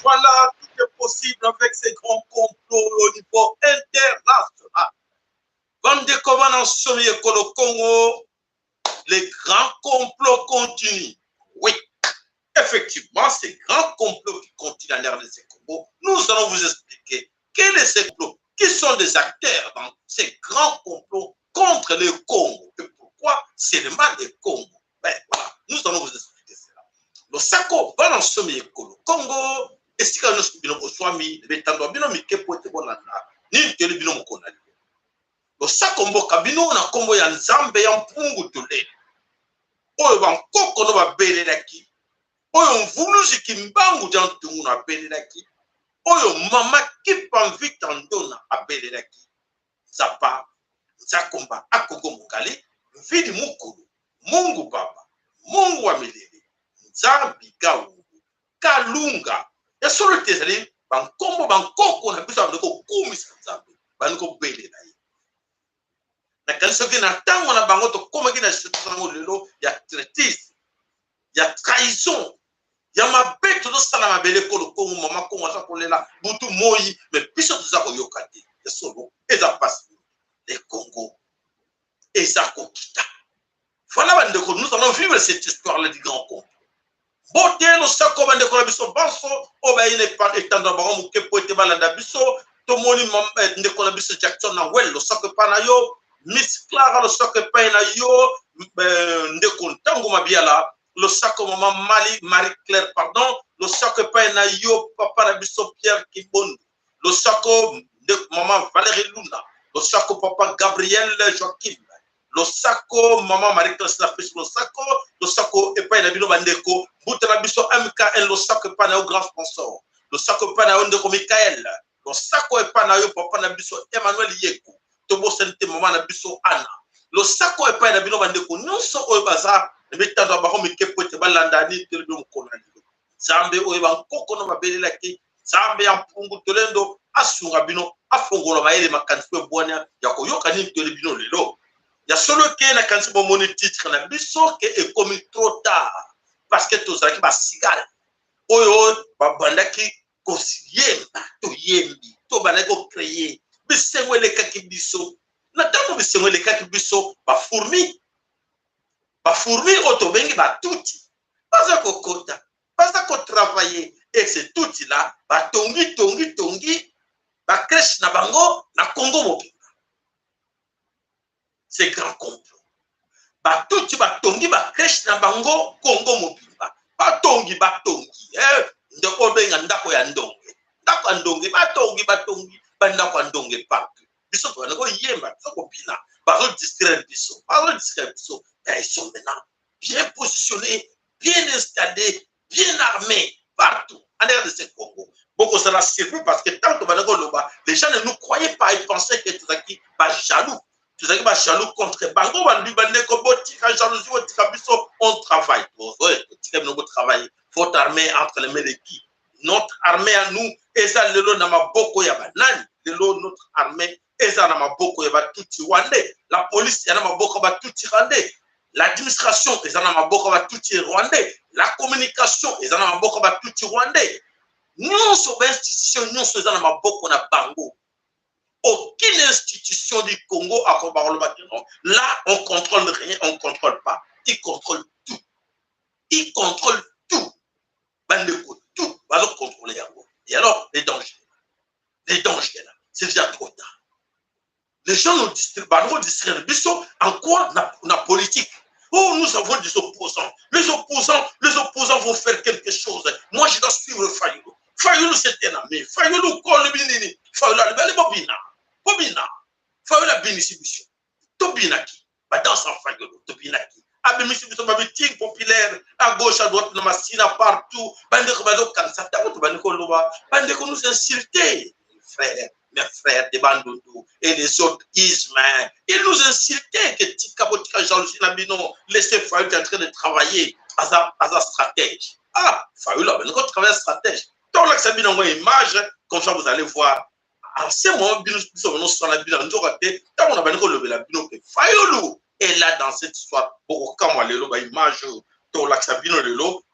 Voilà, tout est possible avec ces grands complots au niveau international. Quand des conventions au Congo, les grands complots continuent. Oui, effectivement, ces grands complots qui continuent à l'ère de ces Congo, nous allons vous expliquer quels sont ces complots, qui sont des acteurs dans ces grands complots contre le Congo et pourquoi c'est le mal du Congo. Ben voilà, nous allons vous expliquer cela. Le Sako va dans ce Congo, et si nous sommes swami, le bétando bino mike pote bonana, ni tele bino mokonali. Le Sako mboka bino na kombo ya nzambe ya mpungu tole. Oyo bankoko no babelelaki. Oyo mvuluzi kimbangu jantungu na abelelaki. Oyo mama kipamvita ndona abelelaki. Zapa, Zakomba, Akogo Mukali, Vidi Mukuru, Mungu Baba, Mungu wa milele, Nzambi Gaungu, Kalunga. Ya solo tezali, bankombo bankoko na biso abandoko kumisa Nzambi, banoko bele na ye. Na kanisa ki na tango na bango to koma ki na situsango lelo, ya traitise, ya trahison, ya mabeto do sala mabele kolo kongo mama kongo sa kolela, butu moyi, me biso tuza ko yokati. Ya solo, eza pasi. Les Congo et Zakokita. Voilà, nous allons vivre cette histoire-là du grand Congo. Boté, nous savons comment nous avons biso banso, obaïne étant dans baron mouké poété balanda biso, tomoni nous avons biso Jackson na well, nous savons pas na yo, Miss Clara, nous savons pas na yo, nous avons tango mabiala, nous savons maman Marie-Claire, pardon, nous savons pas na yo, papa na biso Pierre Kibondo, nous savons maman Valérie Luna. Le Sako papa Gabriel Joachim, le Sako maman Marie-Claire le Sako, le Sako Epa Nabino Bandeko, Boutanabiso MKL, le Sako Epa Nao grand sponsor, le Sako Epa Nao Ndeko Michael, le Sako Epa Nao papa Nabiso Emmanuel Yeko, Tobo Sente maman Nabiso Anna, le Sako Epa Nabino Bandeko, non so Oebaza, le métal de Baron Mikepo et Balandani, Telebum Konani, Zambe Oeban Kokono Mabelaki, Zambe Ampungu Tolendo, Asurabino, Afongolo Maele Makanfwe Boania, Yakoyoka Nim Telebino Lelo. Ya solo ke na kansi bo moni titre na biso ke e komi trop tard parce que to zaki ba sigala oyo ba bandaki ko yemba to yembi to bandaki ko créer bisengwele kaki biso na tango bisengwele kaki biso ba fourmi oto bengi ba tuti baza ko kota baza ko travailler et c'est tuti là ba tongi ba crèche na bango na Congo mobimba. C'est grand complot. Batuti batongi ba crèche na bango Congo mobimba. Batongi ndeko benga ndako ya ndonge. Ndako ya ndonge batongi bandako ya ndonge partout. Biso to na ko yemba biso ko bina. Bazo distraire biso. Ils sont maintenant bien positionnés, bien installés, bien armés partout en dehors de ce Congo. Beaucoup ça l'a servi parce que tant que les gens ne nous croyaient pas, ils pensaient que tout ça qui va jaloux. Tout ça qui va jaloux contre Bango, on travaille. Il faut armer entre les mains de qui? Notre armée à nous, et ça, le lot n'a pas beaucoup yabanani. Le lot, notre armée, et ça n'a pas beaucoup yabatouti rwandais. La police, il n'a pas beaucoup yabatouti rwandais. L'administration, ils en ont beaucoup yabatouti rwandais. La communication, ils en ont beaucoup yabatouti rwandais. Nous sommes institutions, nous sommes en beaucoup na Bango. Aucune institution du Congo a combattu le bâtiment. Là, on ne contrôle rien, on ne contrôle pas. Ils contrôlent tout. Ils contrôlent tout. Bandeko, tout. Ils vont contrôler. Et alors, les dangers. C'est déjà trop tard. les gens nous distraient, en quoi la politique. Oh, nous avons des opposants. Les opposants vont faire quelque chose. Moi, je dois suivre Fayoulou. Fayoulou, c'est un ami. Fayoulou, Kolbinini. Fayoulou, Bobina. Bobina. Fayoulou, Bénissibusio. Tobinaki. Dans sa Fayoulou, Tobinaki. Abémissibusio, Babiting populaire, à gauche, à droite, dans ma sina, partout. Bandeko, Bado, Kansata, Bandeko, Loba. Bandeko nous insulter, frère. Mes frères de Bandundu et les autres ismains, ils nous insultaient que Tikabotika Jean-Luc Nabino laissait Fayoulou qui est en train de travailler à sa stratège. Ah, Fayoulou, mais nous travaillons stratège. Donc là, c'est bien une image, comme ça vous allez voir. En ce moment, nous sommes la Bino, nous avons été, quand on a bien levé la Bino, que Fayoulou est là dans cette histoire. Beaucoup quand on a levé l'image, donc là, c'est bien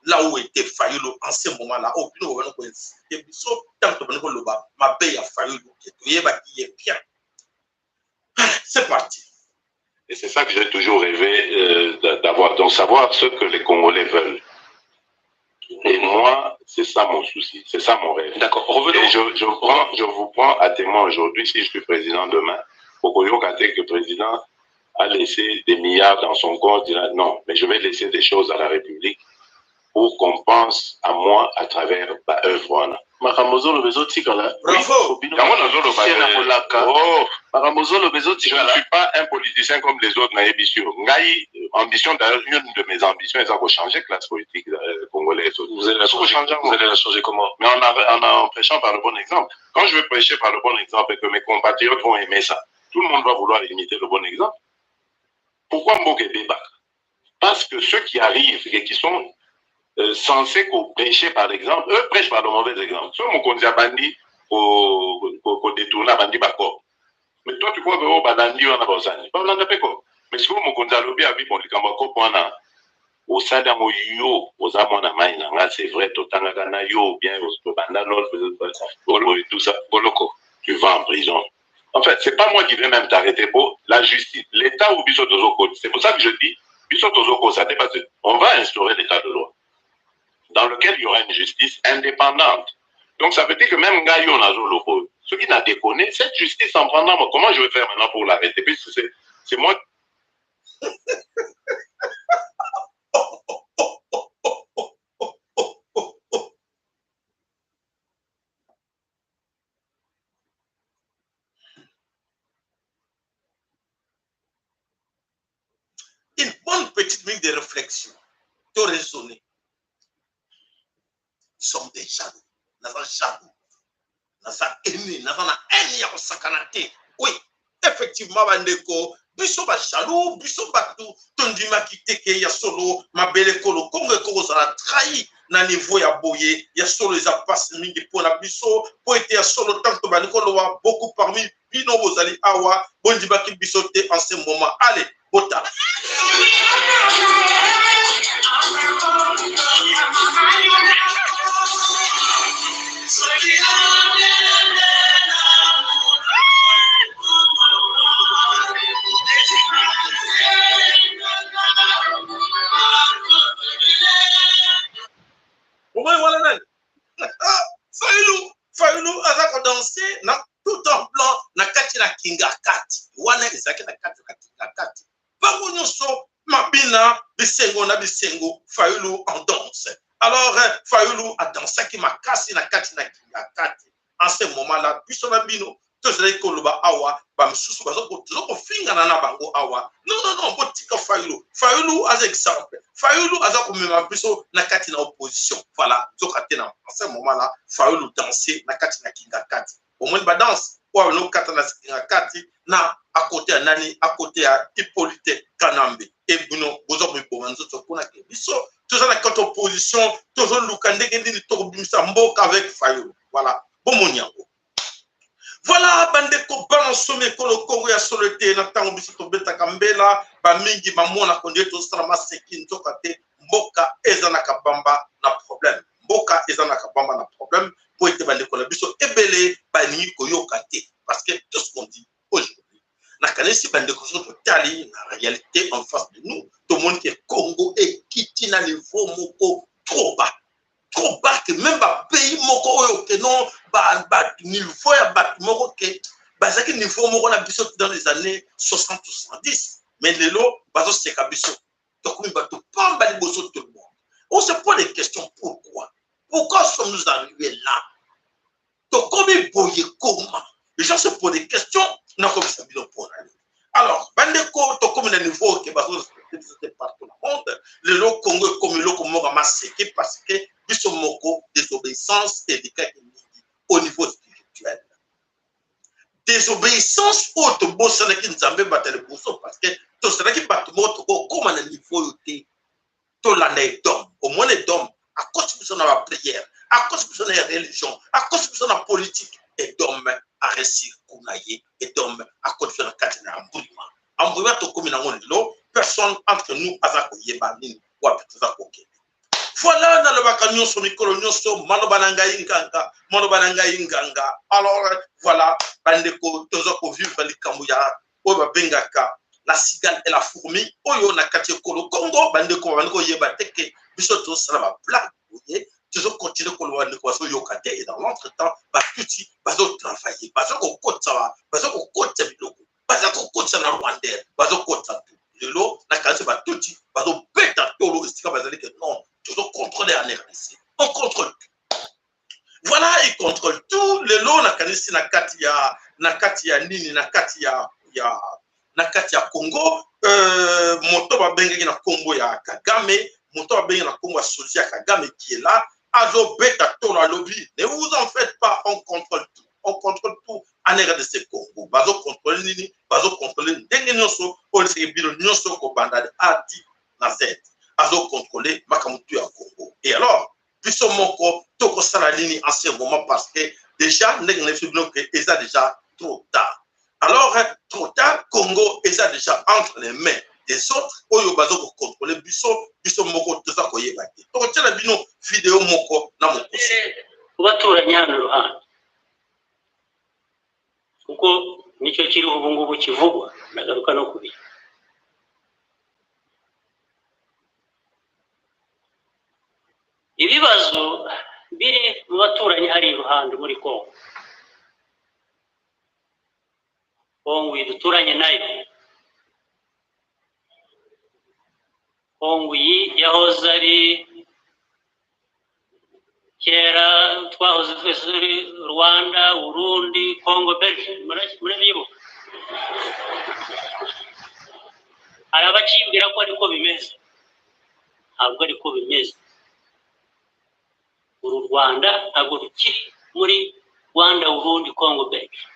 là où était Fayoulou en ce moment-là. Au Bino, on a été tant que on a levé ma paye à Fayoulou, qui est bien. C'est parti. Et c'est ça que j'ai toujours rêvé d'avoir, donc savoir ce que les Congolais veulent. Et moi, c'est ça mon souci, c'est ça mon rêve. D'accord, revenons. Et je vous prends à témoin aujourd'hui, si je suis président demain, Pokoyo Kate, que le président a laissé des milliards dans son compte, non, mais je vais laisser des choses à la République pour qu'on pense à moi à travers ma œuvre. Makamozo le bezo tikala. Bravo. Je ne suis pas un politicien comme les autres naïbisio. Ambition d'ailleurs, une de mes ambitions, c'est de changer la classe politique congolaise. Vous allez la changer comment? Mais en prêchant par le bon exemple. Quand je vais prêcher par le bon exemple et que mes compatriotes vont aimer ça, tout le monde va vouloir imiter le bon exemple. Pourquoi Mboké débat? Parce que ceux qui arrivent et qui sont censés prêcher par l'exemple, eux prêchent par le mauvais exemple. Ceux qui ont bandi pour détourner bandi bako. Mais toi tu crois que oh bandi on a pas ça. Pas on a pas quoi. Mais si vous m'ont lobby a vu pour le kambako pendant au sada mo yo aux amona maina c'est vrai totanga kana yo bien au banda l'autre et tout ça boloko tu vas en prison. En fait, c'est pas moi qui vais même t'arrêter pour la justice. L'État ou Bissot Tozoko. C'est pour ça que je dis Bissot Tozoko, ça dépasse. On va instaurer l'État de droit dans lequel il y aura une justice indépendante. Donc ça veut dire que même Gaïo Nazoloko, ceux qui n'a déconné, cette justice en prendra, comment je vais faire maintenant pour l'arrêter? Puisque c'est moi. Une bonne petite minute de réflexion, de raisonner. Nous sommes des jaloux. Nous sommes jaloux. Nous sommes ennemis. Nous sommes ennemis. Oui, effectivement, Bandeko, biso ba jaloux, biso batou, tondima ki teke ya solo, ma belle kolo, Congo ça a trahi na niveau ya boye, ya solo les a passé mingi pour la biso, pour être ya solo tant que Bandeko loa beaucoup parmi bino bozali awa, bondiba ki biso te en ce moment. Allez, bota. Fayoulou a dansé tout en blanc na kati na kinga kati wana ezaki na kati na kinga kati bango nyonso mabina bisengo na bisengo Fayoulou en danse. Alors Fayoulou a dansé qui makasi na kati na kinga kati. En ce moment-là biso na bino tozali koloba awa bamisusu bazoko fingana na bango awa. Non botika Fayoulou as exemple. Fayoulou aza komema biso na kati na opposition. Voilà, zokate na en ce moment-là Fayoulou danser na kati na kinga kati. Au moins ba danse ou no kata na kinga kati na à côté à nani à côté à Hippolyte Kanambe et bino bozo bibomanzo tokona ke biso tozala kata opposition tozo lukande ngendi tokobimisa mboka avec Fayoulou. Voilà, bomonyango. Voilà, bandeko balansome kolo Congo ya solote na tango biso tobeta kambela ba mingi mamona konde to strama seki nzoka te mboka eza na kabamba na problème. Mboka eza na kabamba na problème pour être bandeko na biso ebele ba ningi koyoka te parce que tout ce qu'on dit aujourd'hui na kanesi bandeko so totali na réalité en face de nous tout le monde que Congo est quitté na niveau moko trop bas que même ba pays moko oyo que non ba niveau ya ba moko que bazaki niveau moko na biso dans les années 60 ou 70. Mais lelo, bazo c'est kabiso. Donc, on va tout pamba liboso tout le monde. On se pose des questions. Pourquoi? Pourquoi sommes-nous arrivés là? Donc, comment? Les gens se posent des questions. Alors, bandeko, to comme le niveau qui va se respecter partout dans le monde, le lot Congo comme le lot Congo va masquer parce que biso moko désobéissance et des cas au niveau spirituel. Désobéissance autre boss na ki nzambe batale bosso parce que to sera ki batmoto ko comme na niveau yote to la d'homme au moins les hommes à cause de son prière à cause de son religion à cause de son politique et d'homme à réussir kunaye et d'homme à cause de son katena ambrima to comme na ngolo personne entre nous azako yeba nini wa pituza koke. Voilà dans le bacanyon sur Mikolonio sur Manobananga Inganga. Alors voilà, bandeko tozoko vivre les Kambuya, Oba Bengaka, la cigale et la fourmi, Oyo Nakati Kolo Congo, bandeko Yebateke, Bisoto Salama Black, toujours continuer Kolo Ndeko Yokate et dans l'entretemps, Batuti, Bazo travailler, Bazo Kotsawa, Bazo Kotsa Biloko, Bazo Kotsa na Rwandais, Bazo Kotsa Lelo, Nakase Batuti, Bazo Beta Tolo, Estika Bazali que non. Toujours contrôler en RDC. On contrôle tout. Voilà, ils contrôlent tout. Le lot, Nakatia Nini, Nakatia Congo, Motoba Bengi na Congo ya Kagame, Motoba Bengi na Congo ya Sosia Kagame qui est là. Azo Beta Tola Lobby. Ne vous en faites pas, on contrôle tout. On contrôle tout en RDC Congo. Bazo contrôle Nini, Bazo contrôle Ndenge Nyoso, Police Bilo Nyoso, Kobanda de Ati, Nazet. Azo contrôler Makamutu à Congo. Et alors, puisque mon toko salalini en ce moment parce que déjà, c'est déjà trop tard. Alors, trop tard, Congo est déjà entre les mains des autres. Oyo bazo ko contrôler biso moko toza ko yebaki. To tela bino vidéo moko na moko. Kubatura nyana ruhande. Kuko nico kiri ubu ngubu kivugwa nagaruka no kubi. Ibibazo biri mu baturanyi hari iruhande muri Kongo. Kongo iduturanye nayo. Kongo yahoze ari kera twahoze twese Rwanda, Burundi, Kongo, Belgium. Murabibuka. Hari abakibwira ko ariko bimeze. Ntabwo ariko bimeze. Uru Rwanda ntabwo rukiri muri Rwanda, Burundi, Congo, Belgium.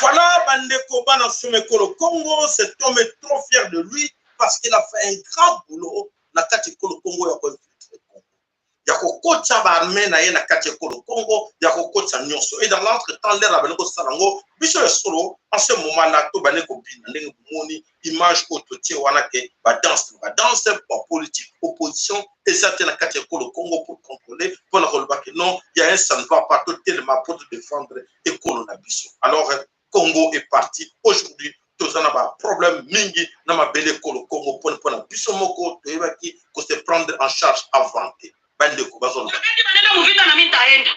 Voilà, bandeko bana Sumekolo Congo, cet homme est trop fier de lui parce qu'il a fait un grand boulot na kati Kolo Congo ya infiltrer Congo. Ya ko kocha ba armée na ye na kati Kolo Congo, ya ko kocha nyonso. Et dans l'entretemps l'air abaneko salango, biso le solo en ce moment là to baneko bina ndenge moni image autotie wana ke ba danse pour politique opposition et certains na kati Kolo Congo pour contrôler pour la relever que non, il y a un ça ne va pas tout tellement pour défendre et Kolo na biso. Alors Congo est parti aujourd'hui. Tous on a un problème mingi na mabele Kolo Congo pour na biso moko to yebaki ko se prendre en charge avant. Bande ko bazona. Maneno muvita na mintaenda.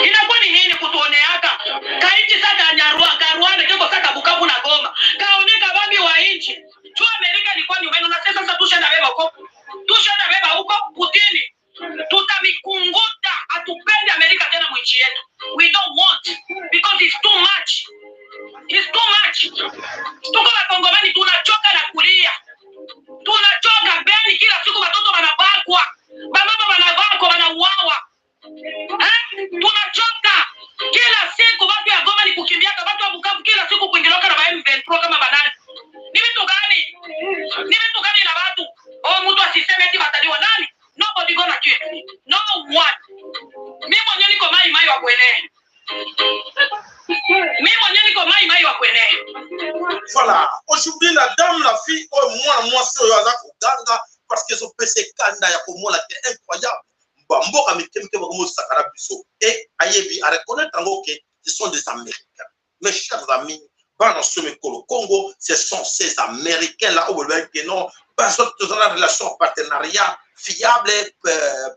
Inakuwa ni nini kutuoneaka? Kainchi sasa Rwanda kiko sasa Bukavu na Goma. Kaoneka bambi wa inchi. Tu Amerika ni kwani umeno na sasa tushenda beba huko. Tushenda beba huko Putini. Tutamikunguta atupende Amerika tena mwinchi yetu. We don't want because it's too much. It's too much. Tuko Wakongomani tunachoka na kulia. Tunachoka beni kila siku watoto wanabakwa. Bamama wanabakwa wanauawa. Tunachoka. Kila siku watu ya Goma ni kukimbia kwa watu wa Bukavu kila siku kuingiloka na M23 kama banani. Ni vitu gani? Ni vitu gani na watu? Oh mtu asiseme eti bataliwa nani? Nobody gonna kill me. No one. Mimi mwenyewe niko mai wa kuenea. Voilà, aujourd'hui la dame, la fille, oh moi c'est Ganga parce que son PC Kanda ya komo la c'est incroyable. Bambo amikemke comme sakara biso et ayebi à reconnaître que ce sont des Américains. Mes chers amis, Bana Sumekolo Congo, ce sont ces Américains là où le que non parce que dans la relation partenariat fiable et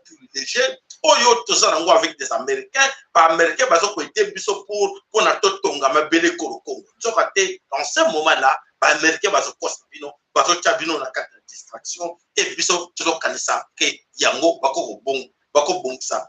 privilégié, avec des Américains, par Américains, parce qu'ils étaient pour notre tonga, mais belé Congo. Dans ce moment-là, par Américains, parce que Chabino n'a qu'à distraction, et puis tu dois connaître ça, que Yango, Bako bon ça.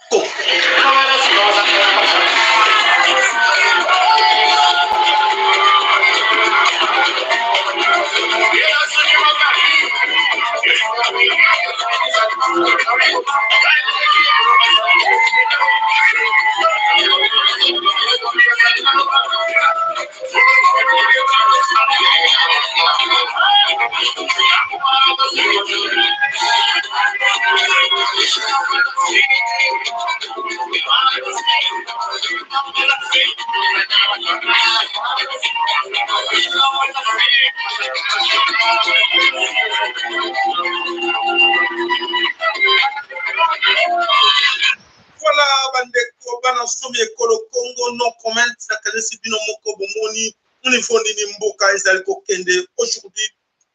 Voilà, bandeko bana somi ekolo Congo non comment na kanisi bino moko bomoni niveau nini mboka ezali kokende aujourd'hui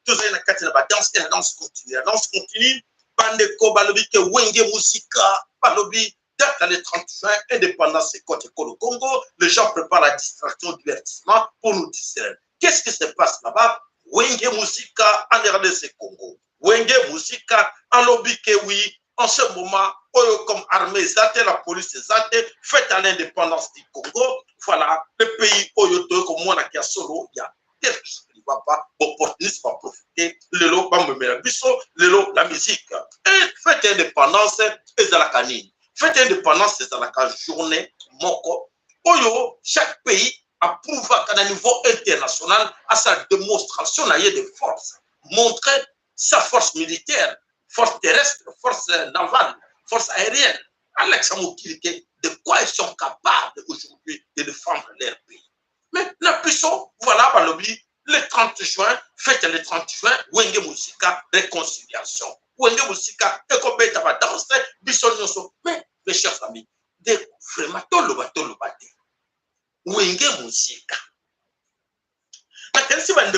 tozali na kati na ba danse et la danse continue bandeko balobi ke wenge musika balobi date le 30 juin indépendance et côté ekolo Congo les gens préparent la distraction divertissement pour nous distraire. Qu'est-ce qui se passe là-bas? Wenge musika en RDC Congo, wenge musika en lobby ke oui. En ce moment, comme armée Zate, la police Zate, fête à l'indépendance du Congo. Voilà, le pays Oyoto, comme moi, qui a solo, il y a quelque chose qui ne va pas, opportuniste va profiter, le lot, la musique. Et fête l'indépendance, et la canine. Fête l'indépendance, c'est la journée, moko. Oyo, chaque pays approuve à niveau international à sa démonstration de force. Montrer sa force militaire. Force terrestre, force navale, force aérienne. De quoi ils sont capables aujourd'hui de défendre leur pays. Mais la puissance, voilà, le 30 juin, fête le 30 juin, Wenge Musika, réconciliation. Wenge Musika, et comme il y a danse, mais mes chers amis, vraiment, tout le bateau. Wenge Musika. Si on a un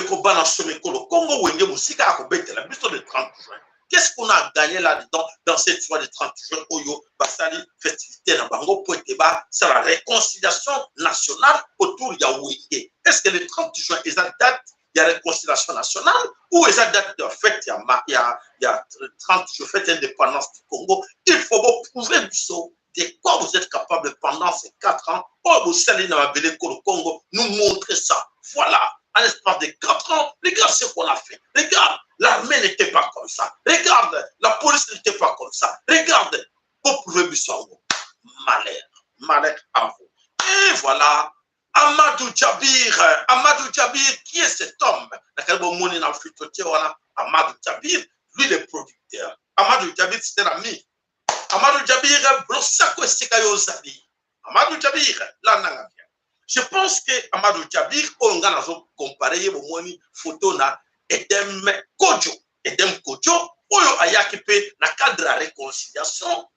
Congo, Wenge Musika, a le 30 juin. Qu'est-ce qu'on a gagné là-dedans dans cette soirée de 30 jours Oyo, Basali, festivité dans Bango, Poeteba, c'est la réconciliation nationale autour de Wenge. Est-ce que le 30 juin, il y a date, il y a réconciliation nationale ou il y a date de fête, il y a 30 jours, fête d'indépendance du Congo? Il faut vous prouver de quoi vous êtes capable pendant ces 4 ans. Oh, vous allez dans le Congo, nous montrer ça. Voilà. En l'espace de 4 ans, regarde ce qu'on a fait. Regarde, l'armée n'était pas comme ça. Regarde, la police n'était pas comme ça. Regarde, vous pouvez vous malheur à vous. Et voilà, Amadou Djabir, qui est cet homme? Amadou Djabir, lui le producteur. Amadou Djabir, c'est un ami. Amadou Djabir, Amadou Djabir, là, je pense que Amadou Djabir, on a comparé au photo na Edem Kojo, oyo ayaki pe na cadre de la réconciliation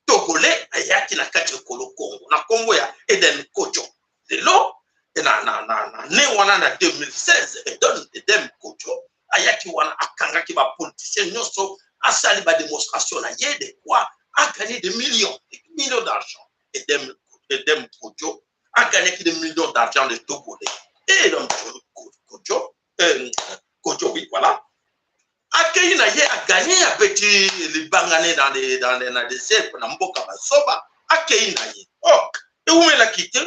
togolais ayaki na kati ekolo Congo na Congo ya Edem Kojo. Lelo na ne wana na 2016 Edem Kojo ayaki wana akangaki ba politicien nyonso asali ba démonstration na ye de quoi a gagné des millions d'argent. Edem Kojo a gagné des millions d'argent de Togolais. Et donc, Kojo, oui, voilà. Akei na ye a gagné un petit Libanganais dans les airs, dans Mboka Basoba. Akei na ye. Oh, et où il a quitté?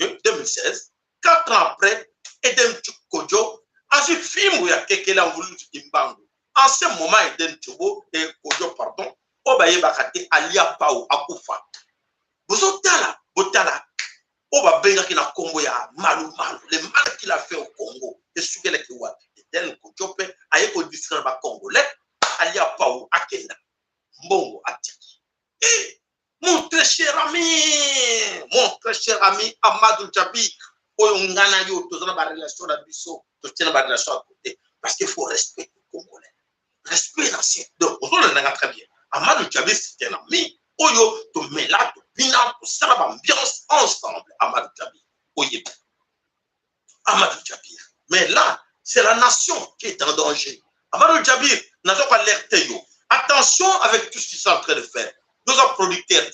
2016. 4 ans après, Edem Kojo a su film où il y a quelqu'un qui a voulu Kimbangu. En ce moment, Edem Kojo, pardon, Obaye Bakate, Alia Pau, Akufa. Vous êtes là, Oba benga ki na Congo ya malu, le mal qu'il a fait au Congo, et ce qu'il a fait, Edem Kojo pe, aye ko distraire ba Congolais, Alia Pau, Akenda, Mbongo, Atiki. Et mon très cher ami, Amadou Djabir, Oyongana yo, tu as une relation à Bisso, tu as une relation à côté, parce qu'il faut respecter les Congolais. Respect l'ancien. Donc, on le très bien. Amadou Djabir, c'est un ami. Oyo, tu mets là, tu viens, tu sers l'ambiance ensemble. Amadou Djabir. Oye. Amadou Djabir. Mais là, c'est la nation qui est en danger. Amadou Djabir, Nous avons alerté. Attention avec tout ce qu'ils sont en train de faire. Nous avons producteur.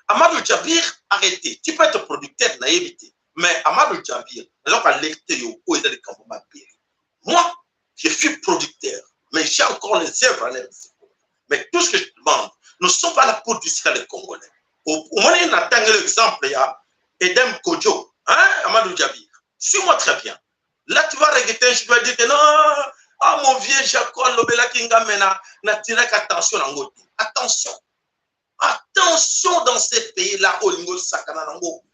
Amadou Djabir, arrêtez. Tu peux être producteur, naïveté. Mais Amadou Djabir, nous avons alerté. Moi, je suis producteur. Mais j'ai encore les œuvres à l'air. Mais tout ce que je demande, nous ne sommes pas là pour distraire les Congolais. Au moins, on a l'exemple, il y a Edem Kodjo, hein, Amadou Djabir. Suis-moi très bien. Là, tu vas regretter, je dois dire que non, ah mon vieux Jacob Lobela Kingamena, n'a tiré qu'attention en Goti. Attention. Attention dans ces pays-là, au niveau de Sakanango.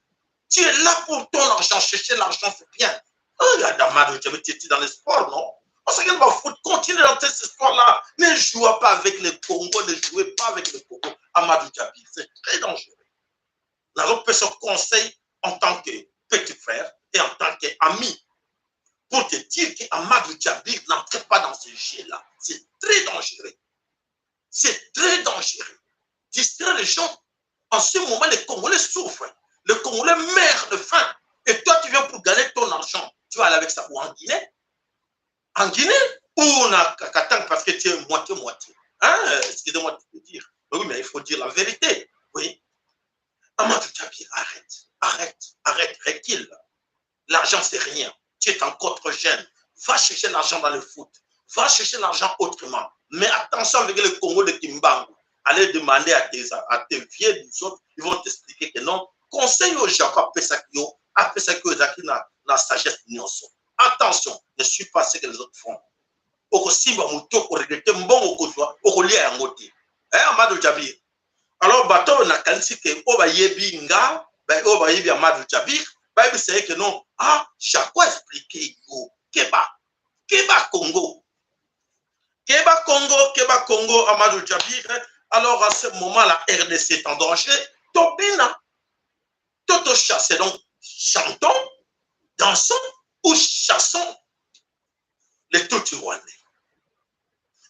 Tu es là pour ton argent, chercher l'argent, c'est bien. Regarde, Amadou Djabir, tu es dans le sport, non? On sait qu'il va foutre, continue dans cette histoire-là. Ne jouez pas avec les Congos, ne jouez pas avec les Congos. Amadou Djabir, c'est très dangereux. Nous avons fait ce conseil en tant que petit frère et en tant qu'ami pour te dire qu'Amadou Djabir n'entre pas dans ce jeu-là. C'est très dangereux. C'est très dangereux. Distraire les gens. En ce moment, les Congolais souffrent. Les Congolais meurent de faim. Et toi, tu viens pour gagner ton argent. Tu vas aller avec ça ou en Guinée? En Guinée? Ou on a Katang parce que tu es moitié-moitié. Hein? Excusez-moi de te dire. Oui, mais il faut dire la vérité. Oui. Amadou Djabir, arrête, recule. L'argent, c'est rien. Tu es encore trop jeune. Va chercher l'argent dans le foot. Va chercher l'argent autrement. Mais attention avec le Congo de Kimbangu. Allez demander à tes vieux des autres, ils vont t'expliquer que non. Conseil aux gens après ça qui n'a la sagesse nyonso. Attention, ne suis pas ce que les autres font. Aussi, va mouto pour regretter bon au côtois, au lié à moté. Amadou Djabir. Alors, bateau na kanisi que oba yebi nga, ba oba yebi Amadou Djabir, ba yebi c'est que non, ah, chaque fois expliquer yo, Keba Congo, Amadou Djabir. Alors, à ce moment-là, RDC est en danger. Tobina, Toto chasse. Donc, chantons, dansons ou chassons les Tutsi rwandais.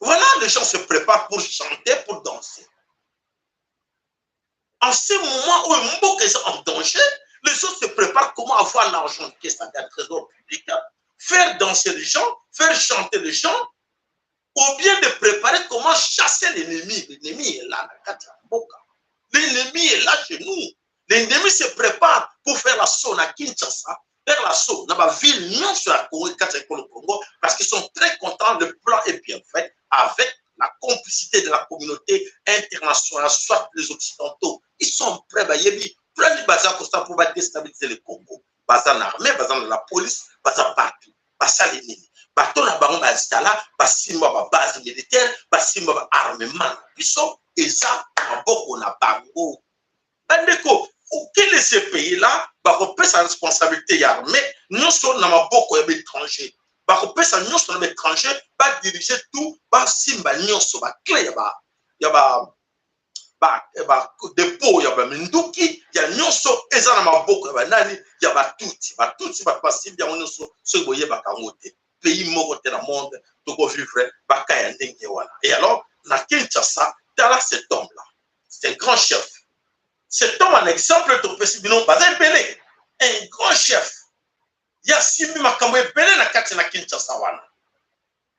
Voilà, les gens se préparent pour chanter, pour danser. En ce moment où Mboka est en danger, les gens se préparent comment avoir l'argent qui est un trésor public, faire danser les gens, faire chanter les gens, ou bien de préparer comment chasser l'ennemi. L'ennemi est là, l'ennemi est là chez nous. L'ennemi se prépare pour faire l'assaut à Kinshasa, faire l'assaut dans la ville, non sur la Congo, parce qu'ils sont très contents, le plan est bien fait, avec la complicité de la communauté internationale, soit les Occidentaux. Ils sont prêts, plein de bazar pour déstabiliser le Congo. Bazar l'armée, bazar la police, bazar partout, bazar l'ennemi. Bateau la baron bazala, basimba ba base militaire, basimba ba armement. Biso eza maboko na bango. Bandeko, quel est ce pays-là? Bakopé sa responsabilité armée, nous sommes dans maboko ya étranger. Bakopé sa nous sommes étranger, ba diriger tout, ba simba nyonso ba clé ba dépôt ya ba minduki, ya nyonso eza na maboko ya nani, ya ba tuti ba simba nyonso so boye ba kangote. Pays moko dans le monde, tout vivre, bakaya ndenge wana. Et alors, na Kinshasa, dans cet homme-là, c'est un grand chef. Cet homme, un exemple, tu peux se dire, un grand chef. Il y a Simi Makambo Pelé na kati na Kinshasa wana.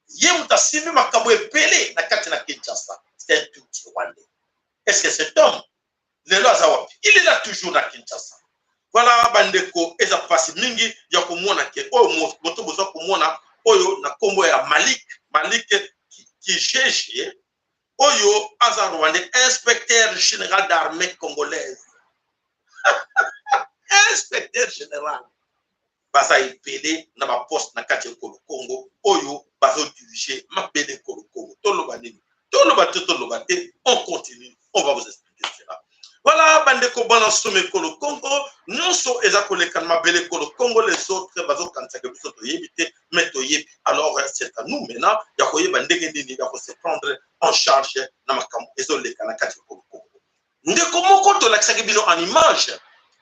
Yemuta Simi Makambo Pelé na kati na Kinshasa. C'est un tout petit Rwandais. Est-ce que cet homme, il est là toujours na Kinshasa? Voilà, bandeko, eza pasi mingi ya komona ke oyo moto boza komona oyo na kombo ya Malik qui GG oyo aza Rwandais, inspecteur général d'armée congolaise. Inspecteur général. Baza ipele na ba poste na kati ya Congo oyo bazo diriger ma pele Congo. Toloba nini? Toloba te, on continue, on va vous expliquer cela. Voilà, bandeko bana somme Kolo Congo, nous sommes ezakole kanma bele Kolo Congo, les autres bazo kansa que biso to yebite, mais to yebi. Alors c'est à nous maintenant, ya ko yeba ndenge nini ya ko se prendre en charge na makambo ezole kana kati Kolo Congo. Ndeko moko to laksaki bino en image,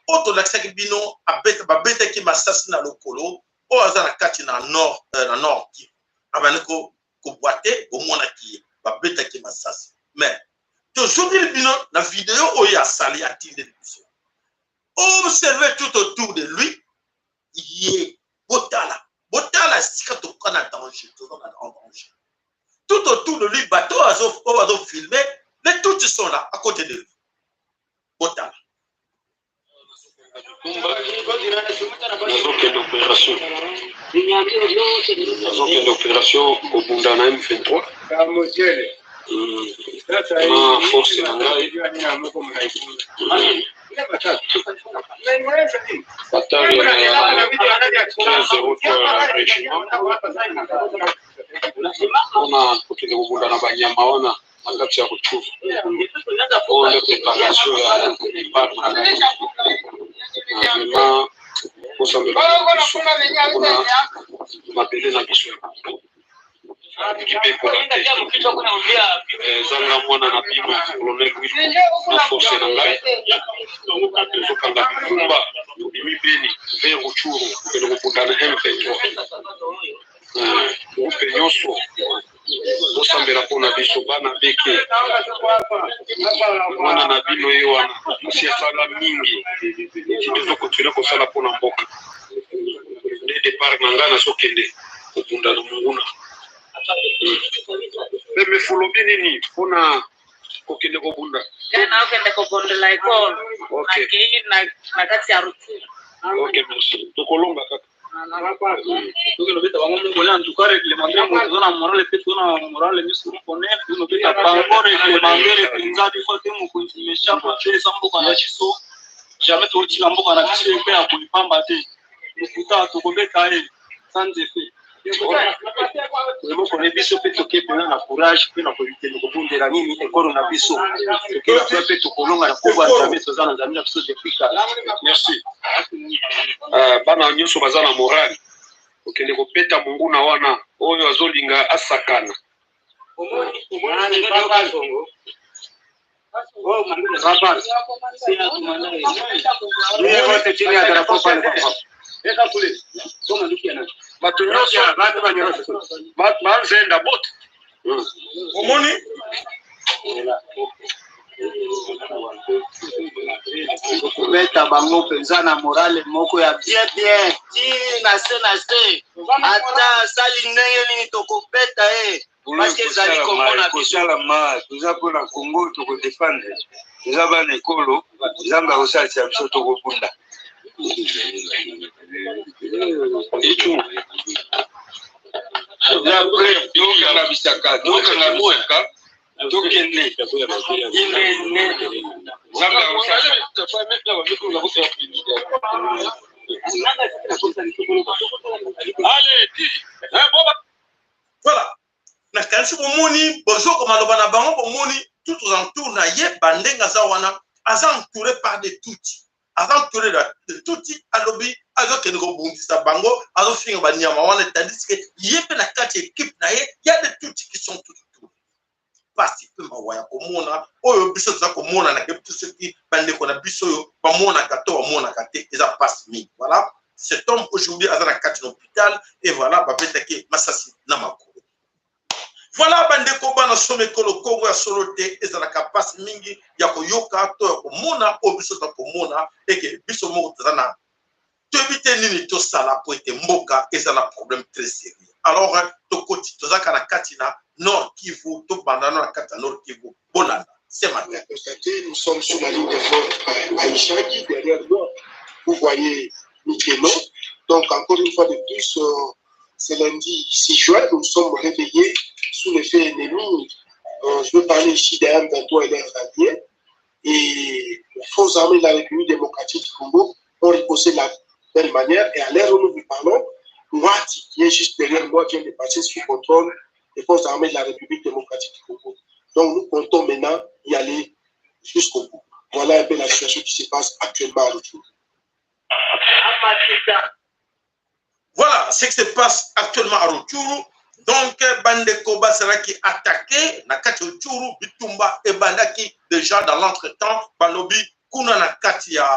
o to laksaki bino abeta ba beta ki masasi na lokolo, o azana kati na nord ki. Abaneko ko boite au mona ki ba beta ki masasi. Mais toujours la vidéo où il y a sali à tirer de l'eau. Observez tout autour de lui, il est Botala. Botala, c'est quand on est en danger, toujours en danger. tout autour de lui, bateau a filmé, les tous sont là, à côté de lui. Botala. L'opération au Bundana M23. Ma force nangai bataille on kokende kobunda na banyama wana na kati ya kuchuva oyo nde préparation ya départ na kosambela kuna mabele na biso zanga mwana na bino colonel na force na ngai tozokanga bikumba tobimi beni ve ruchuru kende kopundana M23 ope nyonso osambela mpona biso bana beke mwana na bino ye wana asi esala mingi ti tozokontinue kosala mpona mboka nde départ na ngai nazokende kopundana monguna me folobi nini mpona kokende kobunda naokende kobondela ekole nakei na kati ya ruturu. Ok, merci. Tokolonga kaka. Donc le beta bango mongolais en tout cas réglementaire moto na morale pe tona morale misu connaître no beta bango réglementaire pinza di fois que mo continue chaque chose sambo kana chiso jamais to ti lambo kana chiso pe ya kulipamba te ukuta to ko beta e sans effet. Vraiment connaît biso pe to ke pena na courage pe na polité ko bundela nini ekoro na biso ke na pe to kolonga na ko ba jamais to zana zamina biso depuis kala. Merci. Bana nyonso baza na morale okende kopeta monguna wana oyo azolinga asakana bato nyonso banzenda bote omoni kubeta bango penza na morale moko ya bien ti na se ata sali ndenge nini tokobeta parce que ezali komona kosalama toza mpona Congo tokodefendre toza bana ekolo nzambe akosalisa biso tokobunda tokanga bisaka tokende voilà. Na kansi bomoni bozo komaloba na bango bomoni tout aux entours na ye bandenga za wana aza entouré par des tuti aza entouré de tuti alobi azokende kobundisa bango azofinga banyama wana tandis que ye pe na kati équipe na ye y a des tuti qui sont tout autour parce que mawaya komona oyo biso za komona na kepu ceux qui bandeko na biso yo bamona kato bamona kate eza passe mi voilà cet homme aujourd'hui aza na kati l'hôpital et voilà babetaki masasi na mako. Voilà bandeko bana some kolo Congo ya solote ezalaka passe mingi ya koyoka to ya komona o biso ta komona eke biso moko tazana to éviter nini to sala po ete mboka ezala problème très sérieux. Alors to koti tozaka na kati na Nord Kivu to bandana na kati na Nord Kivu bolanda c'est matin. Nous sommes sur la ligne de front à Ishaki derrière nous. Vous voyez Mikeno. Donc encore une fois de plus c'est lundi 6 juin, nous sommes réveillés sous l'effet ennemi. Je veux parler ici des M23 et des alliés. Et les forces armées de la République démocratique du Congo ont riposté de la belle manière. Et à l'heure où nous vous parlons, Mouati, qui est juste derrière moi, vient de passer sous contrôle des forces armées de la République démocratique du Congo. Donc nous comptons maintenant y aller jusqu'au bout. Voilà un peu la situation qui se passe actuellement à Rutshuru. Voilà ce qui se passe actuellement à Rutshuru. Donc, Bandeko Basaraki attaqué, Nakati Rutshuru, Bitumba et Bandaki déjà dans l'entretemps, Balobi, Kuna Nakatia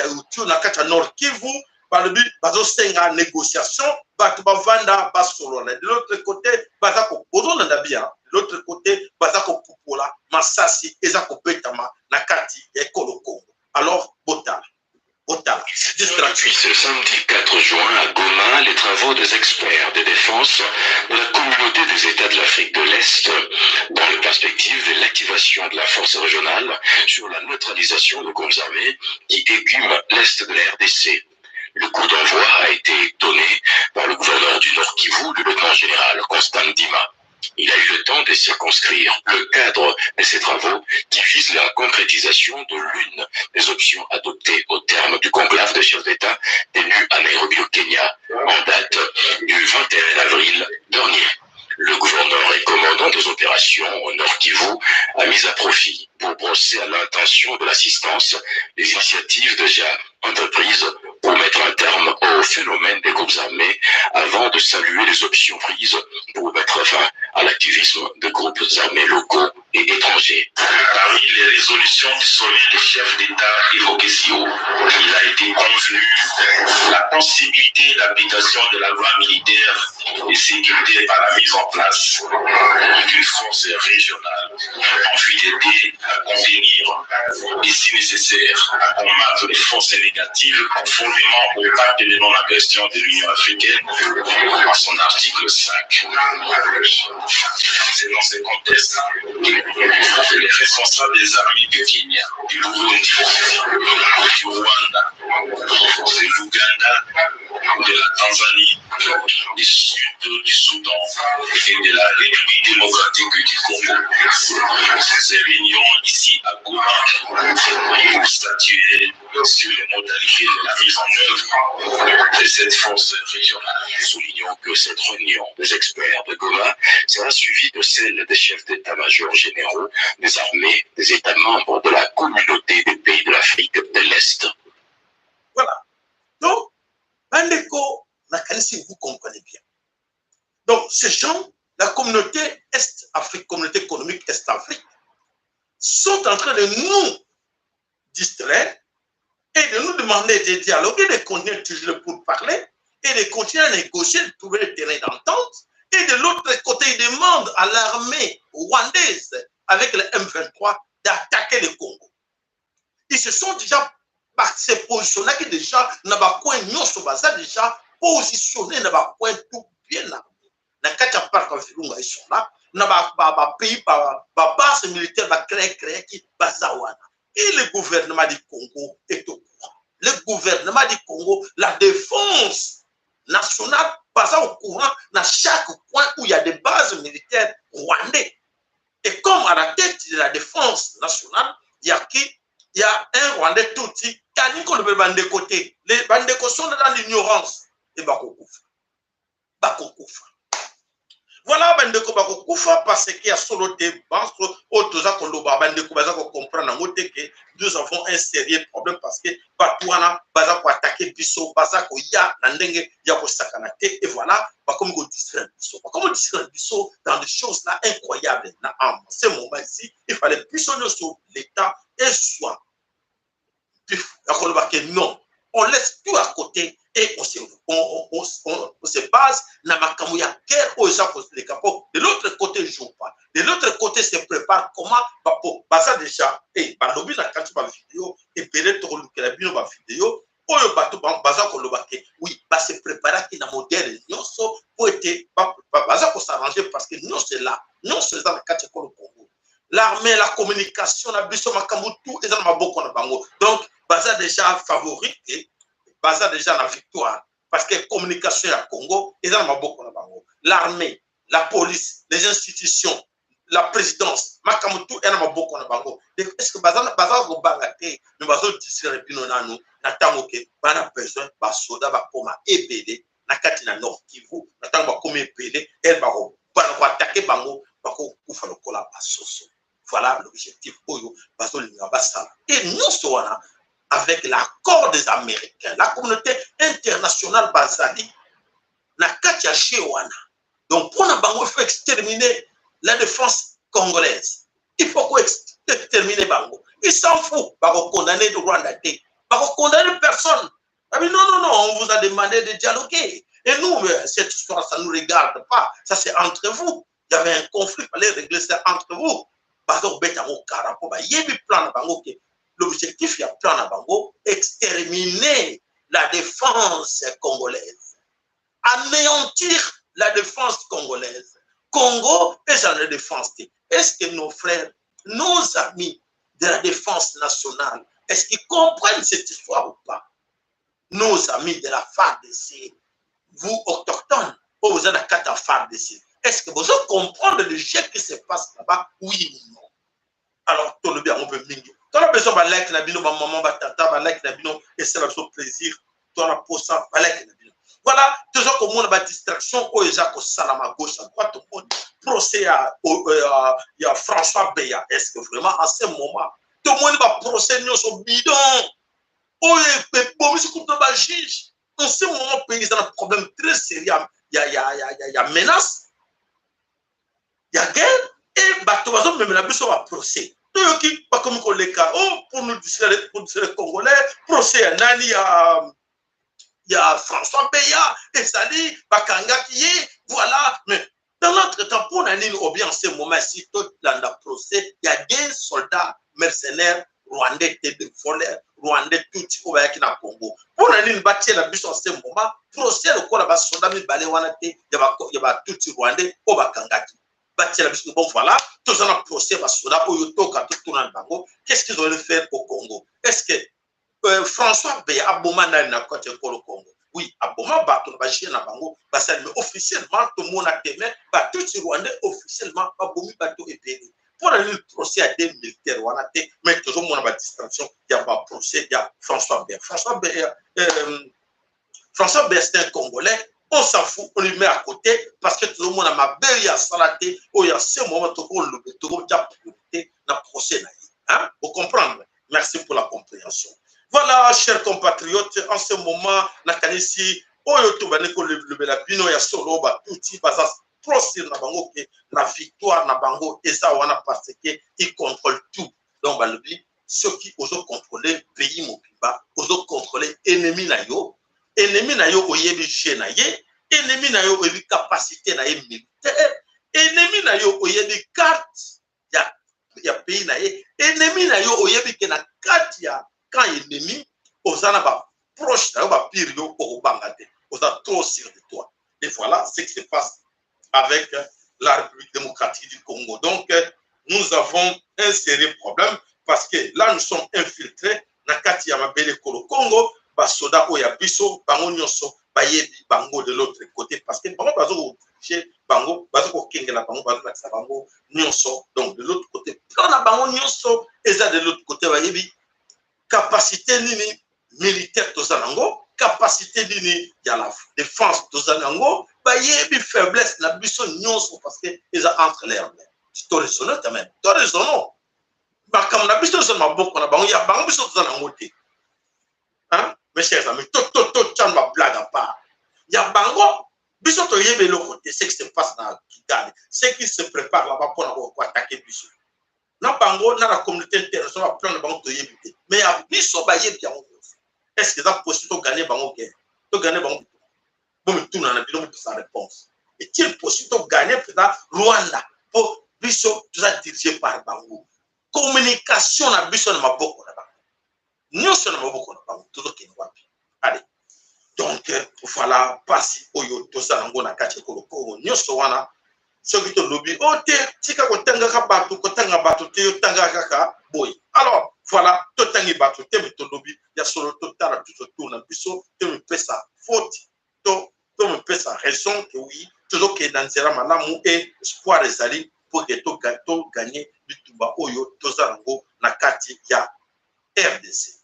Rutshuru, Nakatia Nord Kivu, Balobi, Bazo Senga négociation, Batubavanda, Basolona. De l'autre côté, Bazako Bodona Nabia, de l'autre côté, Bazako Pupola, Masasi, Ezako Betama, Nakati et Koloko. Alors, Botala. Depuis ce samedi 4 juin à Goma, Goma les travaux des experts de défense de la communauté des États de l'Afrique de l'Est dans la perspective de l'activation de la force régionale sur la neutralisation de groupes armés qui écument l'Est de la RDC. Le coup d'envoi a été donné par le gouverneur du Nord Kivu, le lieutenant-général Constant Ndima. Il a eu le temps de circonscrire le cadre de ces travaux qui visent la concrétisation de l'une des options adoptées au terme du conclave de chefs d'État tenu à Nairobi au Kenya en date du 21 avril dernier. Le gouverneur et commandant des opérations au Nord Kivu a mis à profit pour brosser à l'intention de l'assistance les initiatives déjà entreprises pour mettre un terme au phénomène des groupes armés avant de saluer les options prises pour mettre fin à l'activisme de groupes armés locaux et étrangers. Parmi les résolutions du sommet des chefs d'État évoquées si haut, il a été convenu la possibilité d'application de la loi militaire et sécurité par la mise en place d'une force régionale en vue d'aider à contenir et si nécessaire à combattre les forces négatives conformément au pacte de non-agression de l'Union africaine en son article 5. C'est dans ce contexte que les responsables des armées du Kenya, du Burundi, du Rwanda, de l'Ouganda, de la Tanzanie, du Sud du Soudan et de la République démocratique du Congo. Ces réunions ici à Goma pour statuer sur les modalités de la mise en œuvre de cette force régionale. Soulignons que cette réunion des experts de Goma sera suivie de celle des chefs d'état-major généraux des armées des États membres de la communauté des pays de l'Afrique de l'Est. Voilà. Donc, Bandeko, vous comprenez bien. Donc, ces gens, la communauté Est-Afrique, communauté économique Est-Afrique, sont en train de nous distraire et de nous demander de dialoguer, de continuer toujours pour parler et de continuer à négocier, de trouver le terrain d'entente. Et de l'autre côté, ils demandent à l'armée rwandaise avec le M23 d'attaquer le Congo. Ils se sont déjà positionnés déjà dans le coin déjà positionnés dans le coin tout bien armé. Dans le parc ils sont là. Dans le pays, la base militaire va créer qui Bazawana. Et le gouvernement du Congo est au courant. Le gouvernement du Congo, la défense nationale, passe au courant dans chaque coin où il y a des bases militaires rwandais. Et comme à la tête de la défense nationale, il y a qui? Il y a un Rwandais tout petit qui a dit qu'on le bande de côté. Les bandes de côté sont dans l'ignorance. Et Bakokoufa. Voilà, Bandeko Bakokoufa, parce qu'il y a solo des banques, autres Kondoba, Bandeko Bazako comprendre que nous avons un sérieux problème parce que Batouana, Bazako attaquer Bisso, Bazako Ya, Nandenge, Yako Sakanate, et voilà, comme on distrairait Bisso. Comme on distrairait Bisso dans des choses là incroyables. En ce moment ici, il fallait Bisso sur l'État et soit. Non, on laisse tout à côté et on se base dans ma camouya guerre aux gens les capots. De l'autre côté, je joue pas. De l'autre côté, se prépare comment pour baser déjà et balobi la quand tu vas vidéo et peut-être que la vidéo va vidéo ou le bateau baza ko lobake oui va se préparer qui na modèle non so pour être baza ko s'arranger parce que non c'est là non c'est dans le quartier ko le Congo. L'armée, la communication, la biso makambu tout et dans ma boko na bango. Donc baza déjà favorite et baza déjà la victoire parce que communication à Congo et dans ma boko na bango. L'armée, la police, les institutions, la présidence, makambu tout et dans ma boko na bango. Est-ce que baza ko bangate nous bazo disere bino nanu na tango ke bana besoin ba soda ba koma ebele na kati na Nord Kivu na tango ba koma ebele elle ba ko attaquer bango ba ko kufa lokola basoso. Voilà l'objectif. Et nous sommes avec l'accord des Américains, la communauté internationale basali, na katia Jewana. Donc, pour nous, il faut exterminer la défense congolaise. Il faut exterminer Bango. Il s'en fout. Il va condamner le Rwanda. Il va condamner personne. Non, on vous a demandé de dialoguer. Et nous, cette histoire, ça ne nous regarde pas. Ça, c'est entre vous. Il y avait un conflit, il fallait régler ça entre vous. L'objectif, il y a plan à Bango, exterminer la défense congolaise. anéantir la défense congolaise. Congo est dans la défense. Est-ce que nos frères, nos amis de la défense nationale, est-ce qu'ils comprennent cette histoire ou pas? Nos amis de la FARDC, vous autochtones, vous êtes à la FARDC, est-ce que vous comprenez le jeu qui se passe là-bas? Oui ou non? Alors, tout le bien, on peut mingi. Tu as besoin de like, maman, tata, like, et c'est un plaisir. Tu as pour ça, like, voilà, toujours comme on a une distraction, au Jacques Salama gauche, à droite, tout le monde. Procès à François Beya. Est-ce que vraiment, à ce moment, tout le monde va procéder au bidon? Oh, bon, mais c'est comme un juge. En ce moment, le pays a un problème très sérieux. Il y a menace, il y a guerre, et bateau, même la bise va procès. Tout qui pas comme les cas, oh, pour nous distraire les Congolais, procès à Nani, il y a François Beya, et Sali, Bakanga qui est, voilà. Mais dans notre temps, pour Nani, ou bien en ce moment, si tout dans le procès, il y a des soldats mercenaires rwandais, des voleurs rwandais, tout qui sont au Congo. Pour Nani, bâtir la bus en ce moment, procès, le corps, les soldats, il y a tout qui rwandais, au Bakanga qui. Bon, voilà, tous en procès, qu'est-ce qu'ils ont fait au Congo? Est-ce que François Beya Aboma n'a pas été au Congo? Oui, Aboma Bato, mais officiellement, tout le monde a aimé, tout le Rwandais officiellement, Abomi Bato est payé. Pour le procès à des militaires, mais toujours mon distraction, il y a un procès, il y a François Beya. François Beya, c'est un Congolais. On s'en fout, on lui met à côté parce que tout le monde a ma belle salaté, où il y a ce moment où le priorité dans le procès. Hein? Vous comprenez? Merci pour la compréhension. Voilà, chers compatriotes, en ce moment, Nakanisi, il y a solo, tout procès la victoire, et ça, on a parce qu'il contrôle tout. Donc, ceux qui osent contrôler le pays, osent contrôler l'ennemi, ennemi na yo oyebi chez na ye, ennemi na yo oyebi capacité na ye militaire, ennemi na yo oyebi carte ya pays na ye, ennemi na yo oyebi ke na carte ya quand ennemi ozana ba proche na yo ba pire yo okobanga te, oza trop sûr de toi. Et voilà ce qui se passe avec la République démocratique du Congo. Donc nous avons un sérieux problème parce que là nous sommes infiltrés na kati ya mabele kolo Congo. Basoda oya biso bango nyonso bayebi bango de l'autre côté parce que bango bazo chez bango bazo ko kengela bango bazo lakisa bango nyonso. Donc de l'autre côté plan na bango nyonso eza de l'autre côté bayebi capacité nini militaire tozanango, capacité nini ya la défense tozanango, bayebi faiblesse na biso nyonso parce que eza entre les mains. Tu raisonnes quand même. Tu raisonnes. Ba comme na biso zo maboko na bango ya bango biso tozanango te. Hein? Mes chers amis, tout ma blague à part. Il y a Bango, Bissot de l'autre côté, ce qui se passe dans Kigali, ce qui se prépare là-bas pour attaquer Bissot. Dans Bango, dans la communauté internationale, plein de Bango de Yébité. Mais il y a Bissot, est-ce que c'est possible de gagner Bango guerre? De gagner Bango? Bon, mais tout le monde a sa réponse. Est-il possible de gagner Rwanda pour Bissot, tout ça dirigé par Bango? Communication à Bissot de ma beaucoup là-bas. Nous sommes beaucoup toujours qui nous allez. Donc voilà, passi oyo tosalango na kati ko ko nyoso wana soki to lobi o te tika ko tanga ka batu ko tanga batu te yo tanga kaka boy. Alors voilà, to tangi batu te me to lobi ya solo to tara tout autour na biso te me pesa faute to me pesa raison que oui toujours que dans zera malamu et espoir ezali pour que to gagner bitumba oyo tosalango na kati ya RDC.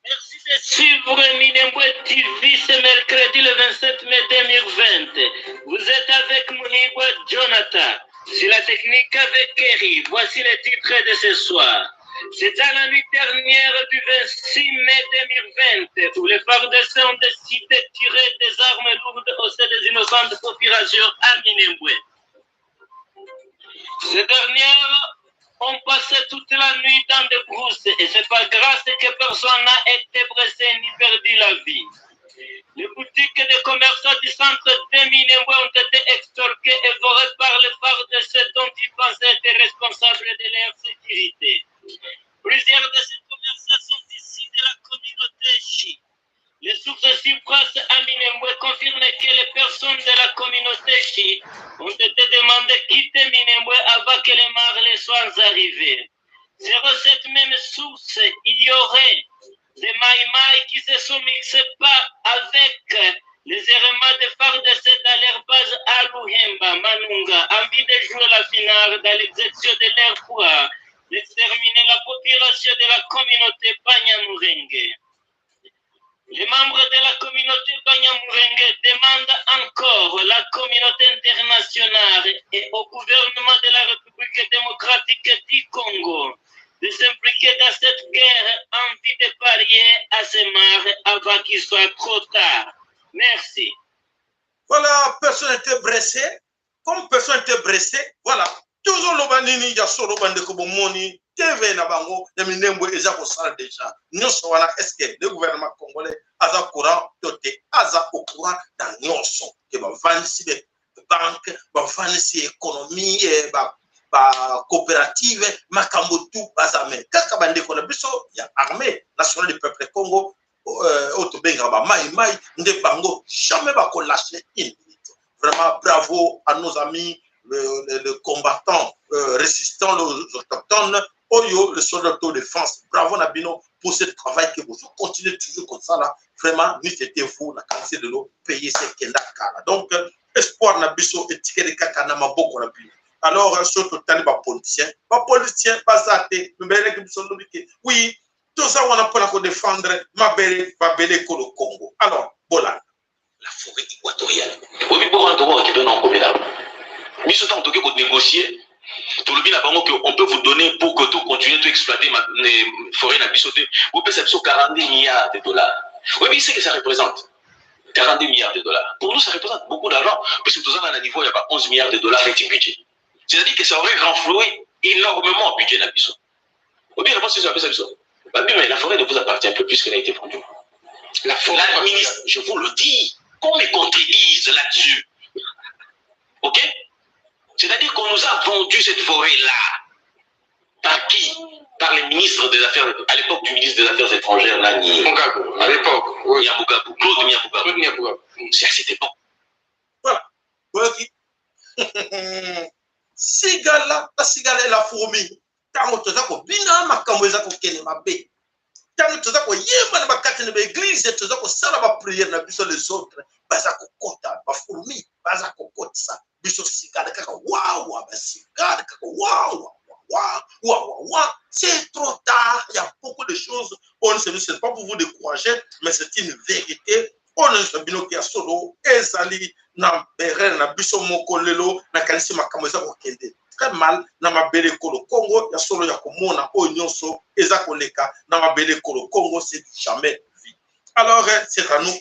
Merci de suivre Minembwe TV ce mercredi le 27 mai 2020. Vous êtes avec Mounibwe Jonathan. Sur la technique avec Kerry. Voici les titres de ce soir. C'est à la nuit dernière du 26 mai 2020 où les FARDC ont décidé de tirer des armes lourdes au sein des innocentes populations à Minembwe. Ces dernières ont passé toute la nuit dans des brousses et c'est pas grâce que personne n'a été blessé ni perdu la vie. Les boutiques des commerçants du centre de Minembwe ont été extorquées et volées par les FARDC dont ils pensaient être responsables de leur sécurité. Plusieurs de ces commerçants sont issus de la communauté Chi. Les sources suprases à Minembwe confirment que les personnes personnes de la communauté qui ont été demandées de quitter Minembwe avant que les marlés soient arrivés. Sur cette même source, il y aurait des maïmaï qui se sont mixés pas avec les éléments de FARDC dans leur base à Luhemba, Manunga, envie de jouer la finale dans l'exercice de leur pouvoir, d'exterminer la population de la communauté Banyamurenge. Les membres de la communauté Banyamurenge demandent encore la communauté internationale et au gouvernement de la République démocratique du Congo de s'impliquer dans cette guerre en vue de parier à ces marres avant qu'il soit trop tard. Merci. Voilà, personne n'était blessé. Comme personne n'était blessé, voilà. Toujours le banini, il y a solo bande comme moni, TV na bango, il y a Minembwe et Zako Sal déjà. Nous sommes là, est-ce que le gouvernement congolais a un courant doté, a au courant dans Nyonso, qui va vendre des banques, va vendre des économies, coopérative, Makambotu, Bazame. Kaka bande qu'on a besoin, il y a armée nationale du peuple Congo. Jamais va lâcher une minute. Vraiment bravo à nos amis, les combattants résistants, les autochtones, Oyo, le soldat d'autodéfense. Bravo Nabino pour ce travail que vous continuez toujours comme ça là. Vraiment, nous c'était vous, la qualité de l'eau, payer ces kendakala. Donc, espoir Nabiso et ticket de kakana maboko Nabino. Alors, surtout, pas politicien, pas zaté, oui. Tout ça, on a pour défendre ma belle Kolo Congo. Alors, voilà. La forêt équatoriale. Oui, pour un droit qui donne en communal. Mais ce temps, pour négocier, tout le bien on peut vous donner pour que tout continue à exploiter les forêts nabisoté. Vous pouvez savoir 40 milliards de dollars. Oui, mais c'est que ça représente 40 milliards de dollars. Pour nous, ça représente beaucoup d'argent. Puisque tout ça, à un niveau, il n'y a pas 11 milliards de dollars avec le budget. C'est-à-dire que ça aurait renfloué énormément le budget nabiso. Oui, bien, je pense que c'est un peu ça. Mais la forêt ne vous appartient plus puisqu'elle a été vendue. L'administration, je vous le dis, qu'on me contredise là-dessus. Ok? C'est-à-dire qu'on nous a vendu cette forêt-là. Par qui? Par les ministres des Affaires, à l'époque du ministre des Affaires étrangères, Nani. Mugabo, à l'époque. Oui. Nyamugabo, Claude Nyamugabo. C'est à cette époque. Voilà. Sigala, la cigale est la fourmi. Tango toza ko bina makambo eza ko kene mabe. Tango toza ko yemba na bakati na église toza ko sala ba prière na biso les autres. Baza ko kota ba fourmi, baza ko kotsa. Biso sigala kaka wawa ba sigala kaka wawa. C'est trop tard, il y a beaucoup de choses. On ne sait pas pour vous décourager, mais c'est une vérité. On ne sait pas qui a solo, ezali na bere na biso mokolelo na kanisi makambo eza ko kende. Très mal na mabele kolo Congo ya solo ya komona o nyonso eza koleka na mabele kolo Congo c'est jamais vu. Alors c'est à nous.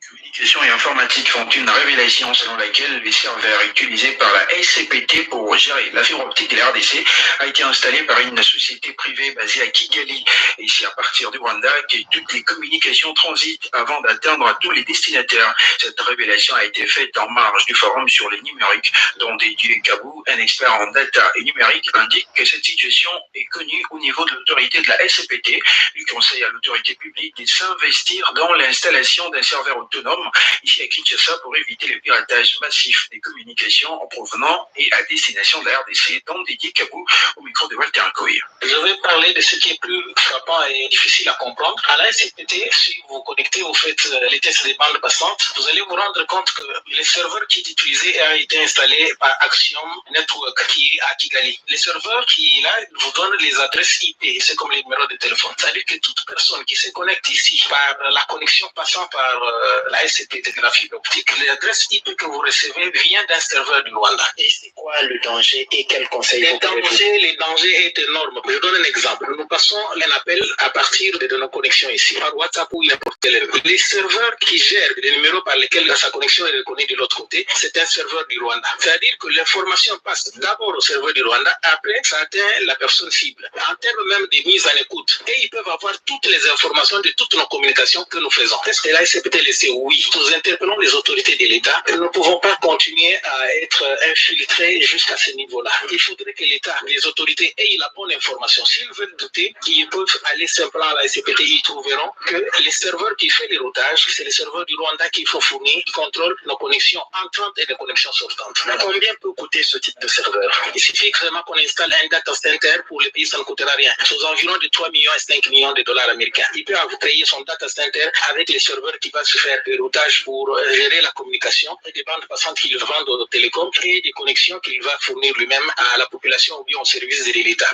Communication et informatique font une révélation selon laquelle les serveurs utilisés par la SCPT pour gérer la fibre optique de la RDC a été installé par une société privée basée à Kigali. Et c'est à partir du Rwanda que toutes les communications transitent avant d'atteindre à tous les destinataires. Cette révélation a été faite en marge du forum sur les numériques, dont Didier Kabou, un expert en data et numérique, indique que cette situation est connue au niveau de l'autorité de la SCPT. Il conseille à l'autorité publique de s'investir dans l'installation d'un serveur autonome ici à Kinshasa pour éviter le piratage massif des communications en provenant et à destination de la RDC, dont Didier Kabou au micro de Walter Nkoy. Je vais parler de ce qui est plus frappant et difficile à comprendre. À la SCPT, si vous connectez, vous faites les tests des bandes passantes, vous allez vous rendre compte que le serveur qui est utilisé a été installé par Axiom Network qui est à Kigali. Le serveur qui est là vous donne les adresses IP, c'est comme les numéros de téléphone. C'est-à-dire que toute personne qui se connecte ici par la connexion passant par la SCPT de la fibre optique, l'adresse IP que vous recevez vient d'un serveur du Rwanda. Et c'est quoi le danger et quel conseil vous pouvez donner? Le danger est énorme. Je donne un exemple. Nous passons un appel à partir de nos connexions ici, par WhatsApp ou n'importe quel. Les serveurs qui gèrent les numéros par lesquels sa connexion est reconnue de l'autre côté, c'est un serveur du Rwanda. C'est-à-dire que l'information passe d'abord au serveur du Rwanda, après ça atteint la personne cible. En termes même de mise en écoute. Et ils peuvent avoir toutes les informations de toutes nos communications que nous faisons. Est-ce que la SCPT le sait? Oui. nous interpellons les autorités de l'État. Nous ne pouvons pas continuer à être infiltrés jusqu'à ce niveau-là. Il faudrait que l'État, les autorités aient la bonne information. S'ils veulent douter, ils peuvent aller simplement à la SCPT, ils trouveront que les serveurs qui font les routages, c'est les serveurs du Rwanda qu'il faut fournir, qui contrôlent nos connexions entrantes et les connexions sortantes. Combien peut coûter ce type de serveur? Il suffit vraiment qu'on installe un data center pour les pays, ça ne coûtera rien. C'est aux environs de 3 millions et 5 millions de dollars américains. Il peut créer son data center avec les serveurs qui vont se faire des routages pour gérer la communication et des bandes passantes qu'il vend aux télécoms et des connexions qu'il va fournir lui-même à la population ou bien au service de l'État.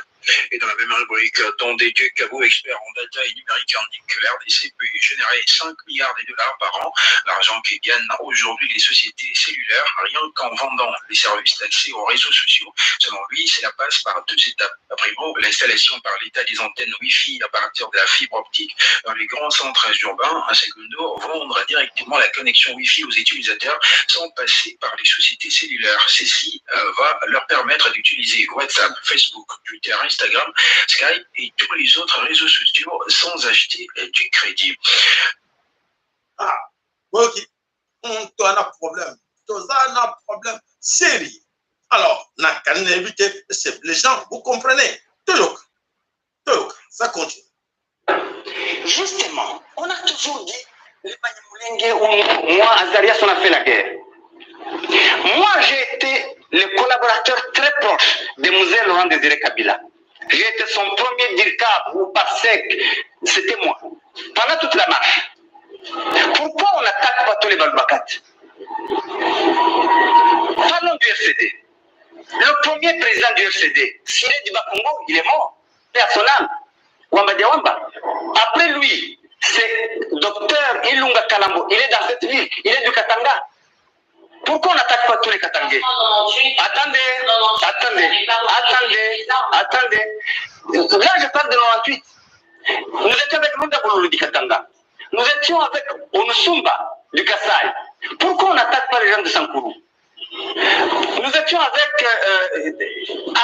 Et dans la même rubrique, Tondé-Dieu Cabot, expert en data et numérique, indique que la RDC peut générer 5 milliards de dollars par an. L'argent que gagnent aujourd'hui les sociétés cellulaires, rien qu'en vendant les services d'accès aux réseaux sociaux. Selon lui, cela passe par 2 étapes. Primo, l'installation par l'État des antennes Wi-Fi à partir de la fibre optique dans les grands centres urbains. En secondo, vendre directement la connexion Wi-Fi aux utilisateurs sans passer par les sociétés cellulaires. Ceci va leur permettre d'utiliser WhatsApp, Facebook, Twitter, Instagram, Skype et tous les autres réseaux sociaux sans acheter du crédit. Ah, ok. On a un problème. On a un problème sérieux. Alors, les gens, vous comprenez? Toujours, ça continue. Justement, on a toujours dit, les Banyamulenge ou moi, Azarias, on a fait la guerre. Moi, j'ai été le collaborateur très proche de Mosée Laurent Désiré Kabila. J'ai été son premier DIRCAB ou PASSEC, c'était moi, pendant toute la marche. Pourquoi on n'attaque pas tous les Balbakat? Parlons du RCD. Le premier président du RCD, Siré Dibakongo, il est mort, personnel. Wamba Diawamba. Après lui, c'est docteur Ilunga Kalambo, il est dans cette ville, il est du Katanga. Pourquoi on n'attaque pas tous les Katangais? Attendez. Là, je parle de 98. Nous étions avec Munda Boulou du Katanga. Nous étions avec Onusumba du Kassai. Pourquoi on n'attaque pas les gens de Sankourou? Nous étions avec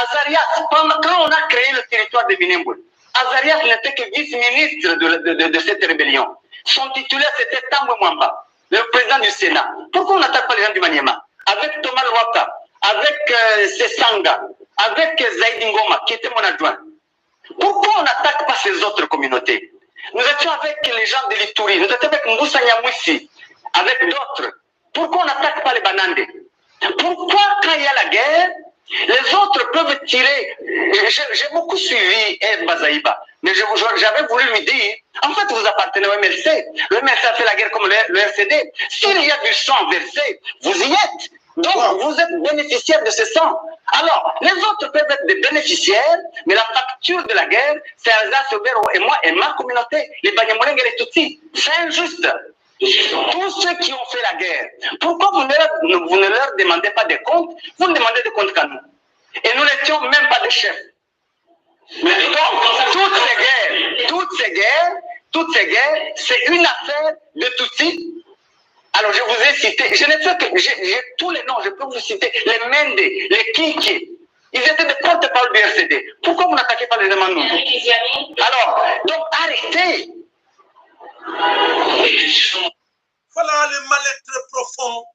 Azarias quand on a créé le territoire de Minembwe. Azarias n'était que vice-ministre de cette rébellion. Son titulaire, c'était Tambwe Mwamba, le président du Sénat. Pourquoi on n'attaque pas les gens du Maniema? Avec Thomas Lwaka, avec Sessanga, avec Zaïdi Ngoma, qui était mon adjoint. Pourquoi on n'attaque pas ces autres communautés? Nous étions avec les gens de l'Ituri, nous étions avec Moussa Nyamwisi, avec d'autres. Pourquoi on n'attaque pas les Banandé? Pourquoi, quand il y a la guerre, les autres peuvent tirer? J'ai beaucoup suivi Ed Bazaïba, mais j'avais voulu lui dire, en fait, vous appartenez au MLC. Le MLC a fait la guerre comme le RCD. S'il y a du sang versé, vous y êtes. Donc, vous êtes bénéficiaire de ce sang. Alors, les autres peuvent être des bénéficiaires, mais la facture de la guerre, c'est Alsace, Obero et moi et ma communauté, les Banyamulenge et les Tutsis. C'est injuste. Tous ceux qui ont fait la guerre, pourquoi vous ne leur demandez pas des comptes? Vous ne demandez des comptes qu'à nous. Et nous n'étions même pas des chefs. Mais donc, toutes ces guerres, c'est une affaire de Tutsis. Alors, je vous ai cité, je n'ai fait que, j'ai tous les noms, je peux vous citer, les Mende, les Kiki. Ils étaient des porte-parole du RCD. Pourquoi vous n'attaquez pas les Demandous? Alors, donc, arrêtez. Voilà le mal-être profond.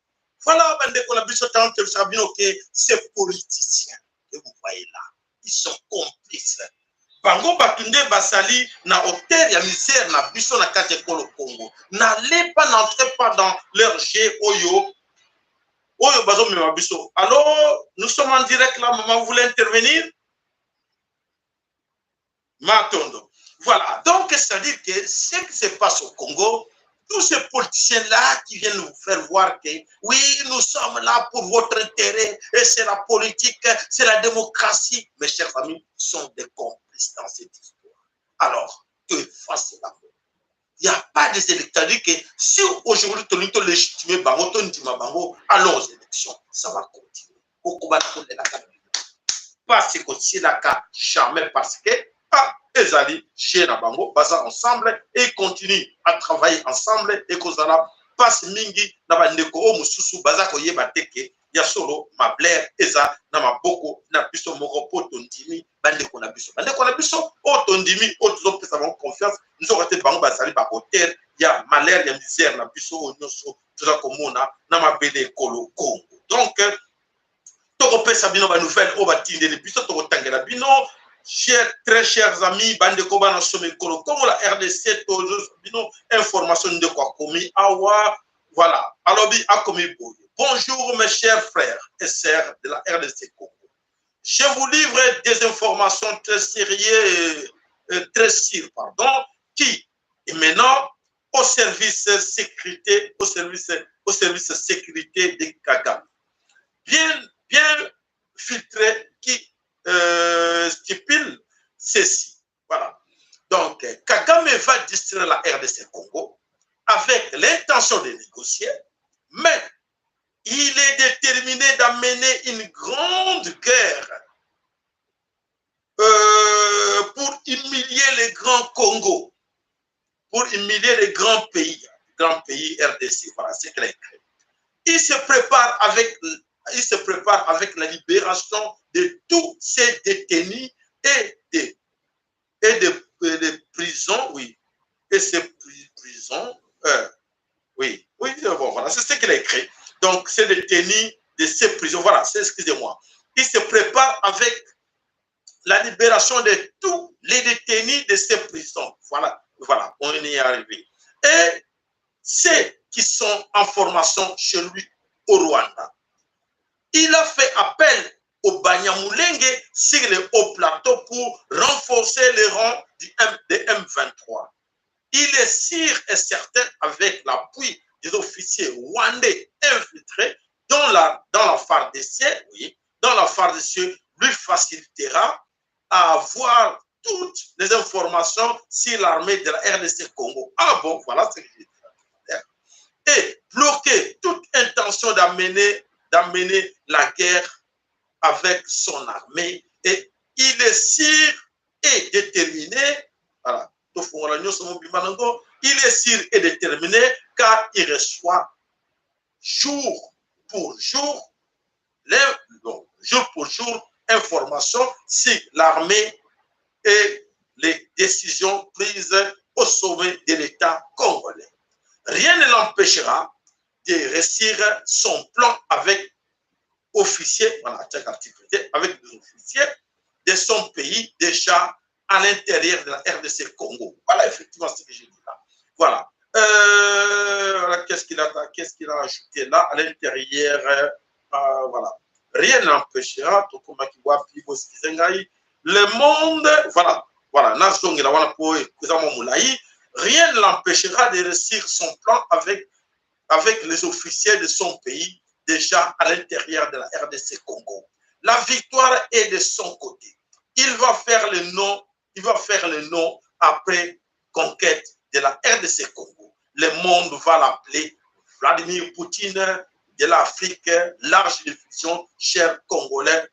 Voilà, ces politiciens que vous voyez là. Ils sont complices. Bango Batunde Basali na hôtel ya misère na biso na kati ekolo Congo. N'allez pas, n'entrez pas dans leur jeu Oyo. Oyo bazo mema biso. Alors, nous sommes en direct là, maman, vous voulez intervenir? Matondo. Voilà, donc ça veut dire que ce qui se passe au Congo, tous ces politiciens-là qui viennent nous faire voir que oui, nous sommes là pour votre intérêt, et c'est la politique, c'est la démocratie. Mes chers amis, sont des complices dans cette histoire. Alors, que fasse la faute. Il n'y a pas des électeurs. Que si aujourd'hui, tu as légitimé Bango, allons aux élections, ça va continuer. Au combat de la carte. Parce que c'est la carte, jamais parce que Ezali, chez Nabango, basa ensemble et continue à travailler ensemble et kozala passe mingi na bandeko o mususu baza ko yeba teke ya solo ma Blair eza na maboko na biso moko po tondimi bandeko na biso o tondimi o tozopesa bango confiance nous aurons été bango basali ba hôtel ya malheur ya misère na biso nyonso toza komona na mabele ekolo Congo. Donc tokopesa bino ba nouvelle o batindeli biso tokotangela bino très chers amis bandeko bana somme ekolo Congo la RDC toujours bino information de quoi komi awa voilà alobi akomi boye. Bonjour mes chers frères et sœurs de la RDC Congo. Je vous livre des informations très sérieuses, très sûres, pardon, qui est maintenant au service sécurité, au service sécurité de Kagame. Bien filtré qui stipule ceci. Voilà. Donc, Kagame va distraire la RDC Congo avec l'intention de négocier, mais il est déterminé d'amener une grande guerre pour humilier les grands Congo, pour humilier les grands pays RDC. Voilà, c'est clair. Il se prépare avec la libération de tous ces détenus et des prisons, oui, et ces prisons, oui, bon, voilà, c'est ce qu'il a écrit. Donc, c'est détenus de ces prisons. Voilà, excusez-moi. Il se prépare avec la libération de tous les détenus de ces prisons. Voilà, on y est arrivé. Et ceux qui sont en formation chez lui au Rwanda. Il a fait appel au Banyamulenge sur le haut plateau pour renforcer les rangs des M23. Il est sûr et certain, avec l'appui des officiers rwandais infiltrés dans la FARDC, oui, dans la FARDC, lui facilitera à avoir toutes les informations sur l'armée de la RDC Congo. Ah bon, voilà ce que je dis. Et bloquer toute intention d'amener la guerre avec son armée. Et il est sûr et déterminé, voilà, il est sûr et déterminé car il reçoit jour pour jour information sur l'armée et les décisions prises au sommet de l'État congolais. Rien ne l'empêchera de réussir son plan avec officiers, voilà, avec des officiers de son pays déjà à l'intérieur de la RDC Congo. Voilà effectivement ce que j'ai dit là. Voilà. Voilà qu'est-ce qu'il a ajouté là à l'intérieur. Voilà. Rien n'empêchera, le monde, voilà, rien ne l'empêchera de réussir son plan avec les officiers de son pays déjà à l'intérieur de la RDC Congo. La victoire est de son côté. Il va faire le nom après conquête de la RDC Congo. Le monde va l'appeler Vladimir Poutine de l'Afrique, large diffusion, chers Congolais.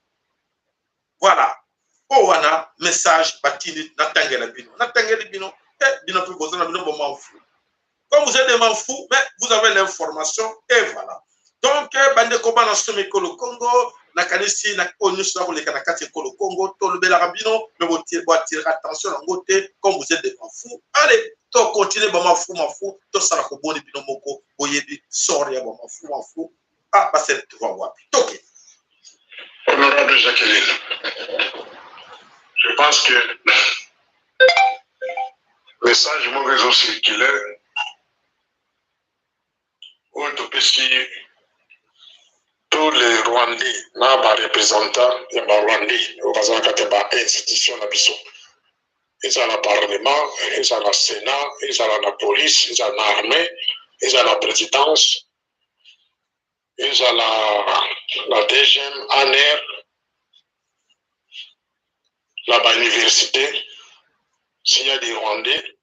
Voilà. Owana, message, batini, natangela bino. Natangela bino, bino plus besoin bino bon fou. Comme vous êtes des fous, mais vous avez l'information et voilà. Donc, bande koba na somme kolo Congo, na kanisi na onus na koleka na kati kolo Congo, to le bela bino, mais vous tirez attention na ngote comme vous êtes des fous. Allez, to continuer ma fou, to sala ko boni bino moko, boyebi sori ya ma fou. Ah, parce que tu vas voir. OK. Honorable Jacqueline, je pense que le message mauvais aussi circulaire où tous les Rwandais, n'a pas représentants, il y a des Rwandais, il y a des institutions ils ont le Parlement, ils ont le Sénat, ils ont la police, ils ont l'armée, ils ont la présidence, ils ont la DGM, ANR, la université. S'il y a des Rwandais,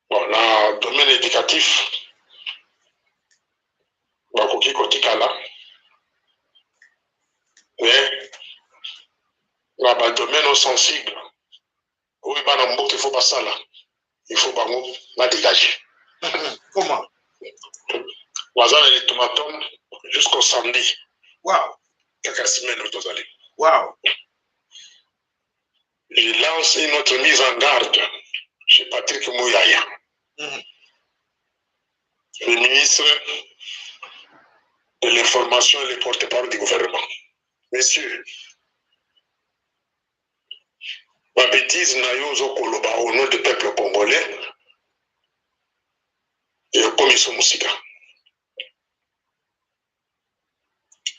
bon, dans le domaine éducatif, bakoki kotikala, mais dans le domaine sensible, où il faut pas ça là, il faut pas la dégager. Comment? Les tomatons jusqu'au samedi. Waouh! Quelques semaines où allez. Waouh! Je lance une autre mise en garde chez Patrick Mouyaya. ministre de l'information et le porte-parole du gouvernement. Messieurs, ma bêtise n'a eu au nom du peuple congolais et au commission Moussika.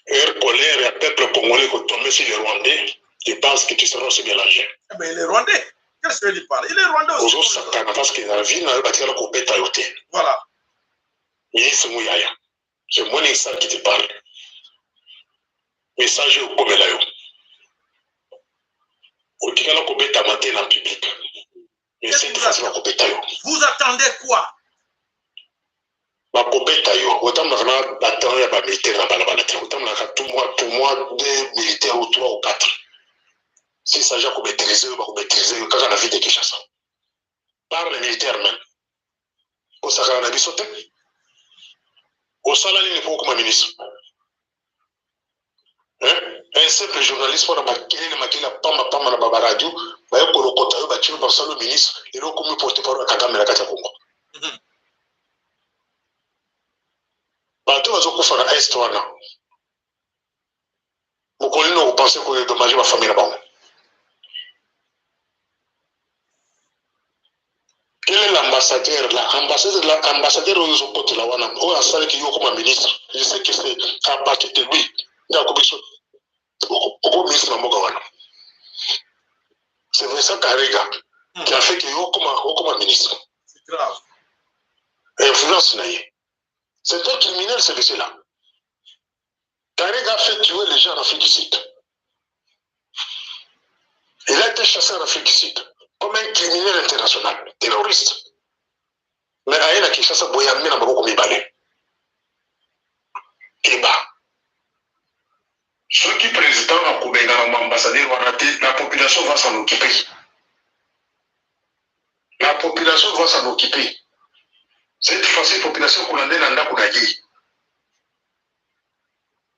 Leur colère et le peuple congolais qui tombé sur les Rwandais, je pense que tu seras aussi mélangé. Mais les Rwandais, qu'est-ce que tu parles? Il est Rwandais aussi. Aux autres, parce que la vie n'a pas été la côté. Voilà. Ministre Mouyaya, c'est moi qui te parle. Message au Komelayo. Au Tikala Kobeta matin en public. Mais c'est facile à Kobeta yo. Vous attendez quoi? Ma Kobeta yo. Autant maintenant bâton et pas militaire dans balabala. Autant maintenant tout mois 2 militaires ou 3 ou 4. Si ça j'ai maîtriser, on va maîtriser quand on a vu des Kinshasa. Par les militaires même. Au Sahara n'a sauté. Au Salali n'est pas comme un ministre. Un simple journaliste pour la pamba na baba radio, ba yoko lokota yo ba tiro ba salo ministre, et lo comme porte-parole Kagame na kati ya Kongo. Bato bazo kufa na est wana. Mokoli no penser ko dédommager ba famille na bango. Quel est l'ambassadeur l'ambassadeur au Zopoto la wana, o asali ki yo comme ministre. Je sais que c'est à partir de lui. C'est Vincent Karega qui a fait que yo comme ministre. C'est grave. Influence naïe. C'est un criminel, ce monsieur-là. Karega a fait tuer les gens en Afrique du Sud. Il a été chassé en Afrique du Sud comme un criminel international, terroriste. Mais il a été chassé pour y amener dans beaucoup de balais. Kéba. Ceux qui président à Koubega, l'ambassadeur, la population va s'en occuper. La population va s'en occuper. Cette fois-ci, la population qu'on a n'a pas d'agir.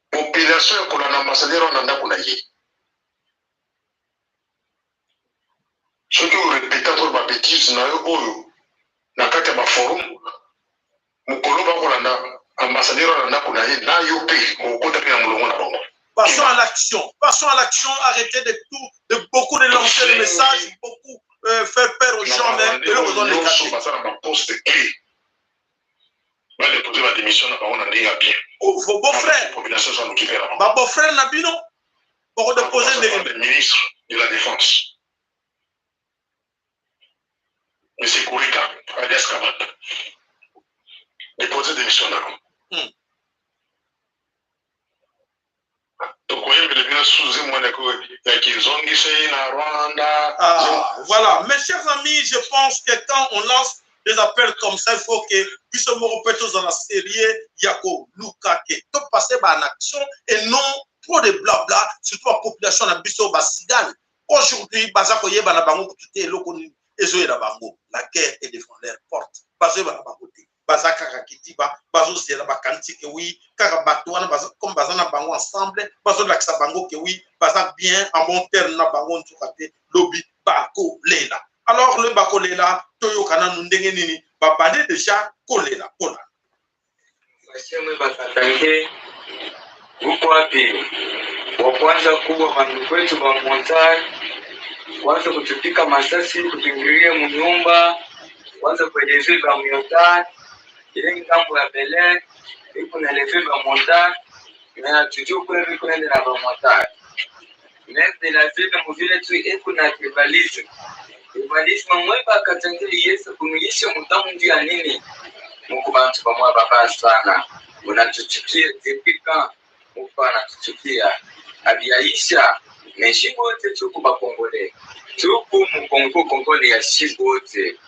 Population qu'on a ambassadeur, on n'a pas d'agir. Ceux qui ont répété pour ma bêtise, n'a pas de forum. Ambassadeur, on n'a pas d'agir. N'a pas d'agir. Passons à l'action. Passons à l'action. Arrêtez de beaucoup de lancer les messages, beaucoup faire peur aux gens, mais de leur donner les cachets. Vos beaux-frères. Ma beau-frère Nabino. Pour déposer les ministres de la Défense. M. Kourika, alias Kabat. Déposer des missionnaires. Voilà, mes chers amis, je pense que quand on lance des appels comme ça, il faut que puisse me répéter dans la série Yako Lukake. Tout passer en action et non trop de blabla, surtout la population de Bisso Basigane. Aujourd'hui, Bazakoye Banabango, la guerre est devant leur porte. Bazé Banabango. Bazaka Kitiba, Bazo Sera Bakanti, que oui, Karabatouana, comme Bazana Bango ensemble, Bazo Laksa Bango, que oui, Bazak bien, en bon terme, Nabango, Tukate, Lobby, Bako, Lela. Alors, le Bako Lela, Toyo Kana Nundengenini, Babane déjà, Kolela, Kola. Waseme Bakatange, Ukwapi, Wakwanza kubwa vandu kwetu wa montagne, kwanza kutupika masasi, kutingiria munyumba, kwanza kueleze ba montagne, ile ngambo ya Bele, iko na levé ba montagne, na toujours kwa iko na ba montagne. Mais de la ville de Mouvile tu iko na tribalisme. Tribalisme mwe Bakatange yesa kunuisha mutamu ndio nini? Mungu bantu bamwa baba sana. Unatuchukia tipika, Mungu anatuchukia. Abiaisha, meshibo wote tuku bakongole. Tuku mkongo kongole ya shibo wote.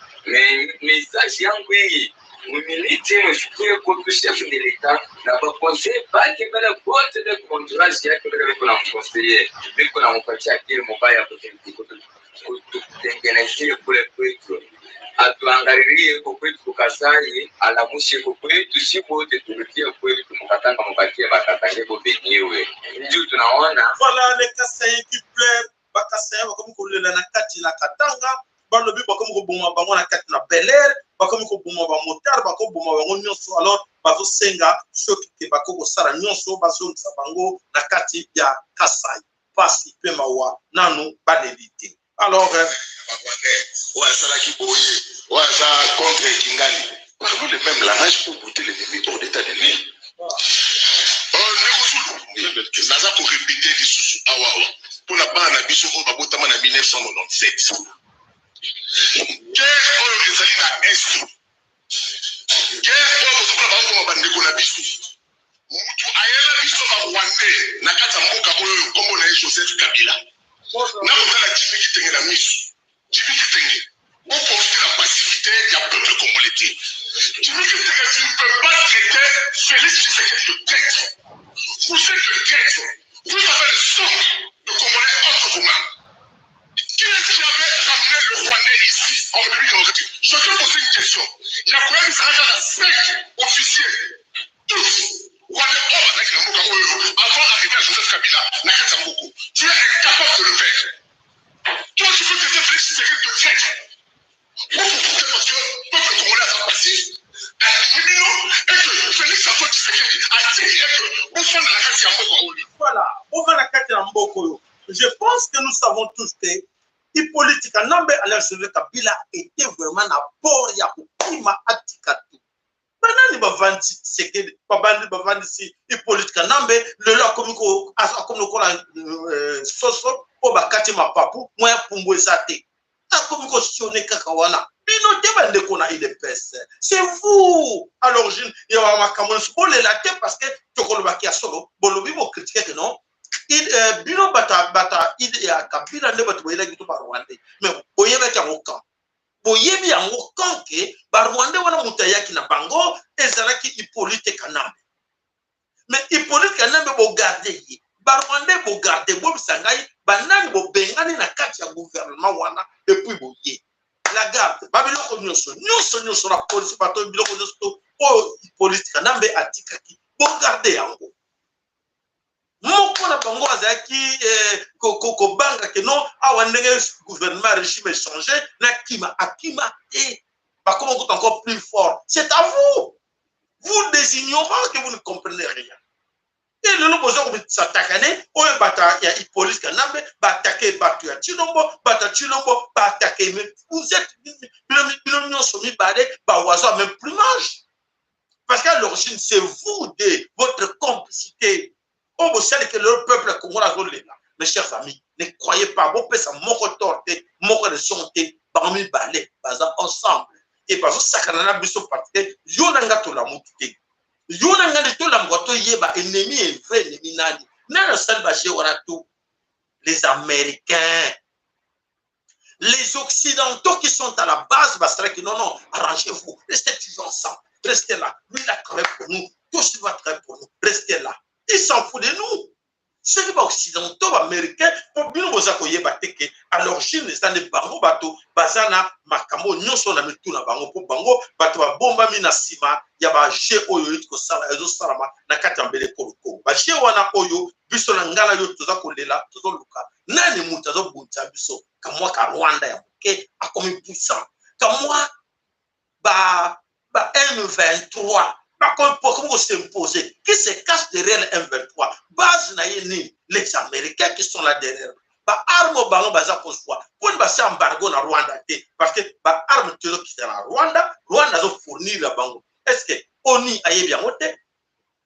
Message yangu hii, mumilite mfikie kwa chef de l'État na bakonseil baki bala bote de contrôlage yake bala kuna mkonseiller. Biko na mpatia akili mbaya kutengenezea kule kwetu. Atuangalilie kwa kwetu Kasai, alamushe kwa kwetu shibote turukia kwetu mkatanga mbakie Bakatange kwa benyewe. Ndio tunaona voilà les Kasai qui pleurent, Bakasai comme kulela na kati na Katanga, balobi comme ko boma bango na kati na Bel Air, bakomi koboma bamotare bakoboma bango nyonso alors bazosenga soki ke bakokosala nyonso bazongisa bango na kati ya Kasai pasi mpe mawa nanu baleli te. Alors contre Kingali. Parlons le même langage pour goûter l'ennemi hors d'état de nuire. Naza pour répéter les sous awawa pour la bana biso ko babotama na 1997. Guerre oyo ezali na est. Guerre oyo ko ba bandeko na biso. Mutu ayela biso ba Rwandais na kata mboka oyo kombo na Joseph Kabila. Na kotala Jimmy Tenge na miso. Jimmy Tenge. Pour porter la passivité du peuple congolais. Tu ne peux pas traiter Félix Tshisekedi de traître. Vous êtes le traître. Vous avez le sang de Congolais entre vos mains. Qui est-ce qui avait ramené le Rwandais ici en République démocratique? Je vais poser une question. Il y a combien de Sarah à 5 officiers, tous Rwandais hors avec le Moka avant d'arriver à Joseph Kabila, Nakata Moko. Tu es incapable de le faire. Toi, tu veux traiter Félix Tshisekedi de traître. Parce que le peuple congolais a passif, et que Félix Antoine Tshisekedi a dit que voilà, on va la carte en Mboko. Je pense que nous savons tous que Hippolyte Kanambe Alain Kabila était vraiment à bord ya Kima Atikatu. Banani bavandi Tshisekedi, bavandi si Hippolyte Kanambe, le la komiko akomiko la soso o bakati mapapu moya pumbo ezate. C'est vous à l'origine. Il y a un Cameroun pour les latter parce que tu as solo. Bolobi vous critiquez que non. Bino bata il y a Kabila ne bata boyela gitu par Rwandais. Mais boyeba ki amokan. Boyebi amokan ke ba Rwandais wana mutayaki na bango ezalaki Hippolyte Kanambe. Mais Hippolyte Kanambe bo garder yi. Ba Rwandais bo garder bo bisangai banani bo bengani na kati ya gouvernement wana. Et puis, la garde, Babylon, nous la police, bateau, biloko, oh, politique, Nambe, Atikaki, bon, gardez en gros. Moko na bango azaki, Koko Banga, que non, a un gouvernement, régime changé, na Kima, Akima, et, par contre, on est encore plus fort. C'est à vous. Vous, des ignorants, que vous ne comprenez rien. Et le nouveau jour, s'attaquer, on est bata, il y a Hippolyte Kanambe, bataquer, battu à Chilombo, Chilombo, bataquer, mais vous êtes, l'union soumis, badé, bawaza, même plumage. Parce qu'à l'origine, c'est vous, de votre complicité. Oh, vous savez que le peuple congolais, mes chers amis, ne croyez pas, vous pouvez ça, moko torte, moko de sonté, parmi balé, ensemble. Et parce que ça, quand on a besoin de partir, yonanga to la moutite. Yonanga de tout l'amgoto yeba, ennemi est vrai, ennemi nani. Nana salvaché tout. Les Américains, les Occidentaux qui sont à la base, parce que non, arrangez-vous, restez toujours ensemble, restez là. Lui, il a travaillé pour nous, tous il va travailler pour nous, restez là. Il s'en fout de nous. Ceux qui sont occidentaux, américains, pour bien vous accueillir, à l'origine, les années bango, bateau, bazana, makamo, nous sommes dans tout na bango, pour bango, bateau, bomba, mina, sima, yaba, j'ai oyo, yitko sala, ezo salama, na katambele koloko. Ba, j'ai wana oyo, biso na ngala yo, toza kolela, tozo luka. Nani mutazo buncha biso, kamwa ka Rwanda ya mouke, a comme puissant. Kamwa, ba M23, comment s'imposer? Qui se cache derrière le M23? Base les Américains qui sont là derrière. Bah, arme au ballon, baza pour soi. Pour ne pas embargo na Rwanda. Parce que, bah, arme qui est dans Rwanda, Rwanda a fourni la banque. Est-ce que ONU a bien voté?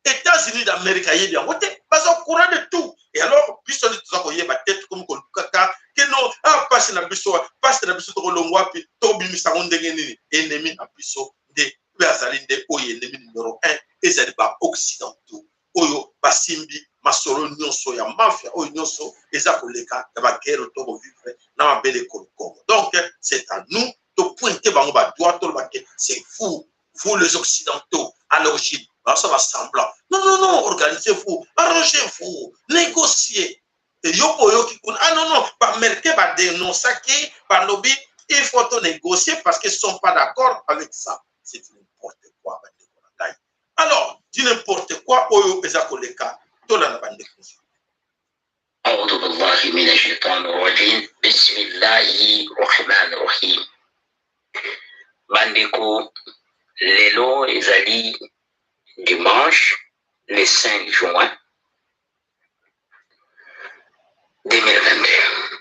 États-Unis d'Amérique a bien voté? Parce qu'on courant de tout. Et alors, puis on dit tout ça qu'on y a tête comme qu'on kaka, que non, passe na biso, to longwa, puis to bimisa ondengeni, ennemi na biso de. Azalinde oyo ennemi numéro 1 ezali ba occidentaux oyo basimbi masolo nyonso ya mafia oyo nyonso eza koleka ya ba guerre to vivre na mabele Congo. Donc c'est à nous de pointer bango ba doigt to ba que c'est vous les occidentaux à l'origine. Ça va semblant. Non, organisez-vous, arrangez-vous, négociez. Et yo qui non, pas merquer ba dénoncer qui par lobby, il faut négocier parce qu'ils sont pas d'accord avec ça. C'est n'importe quoi. Alors, dis n'importe quoi, Oyo Ezakoleka, Tola na bande. أعوذ بالله من الشيطان الرجيم بسم الله الرحمن الرحيم Bandeko, lelo ezali dimanche, le 5 juin 2021.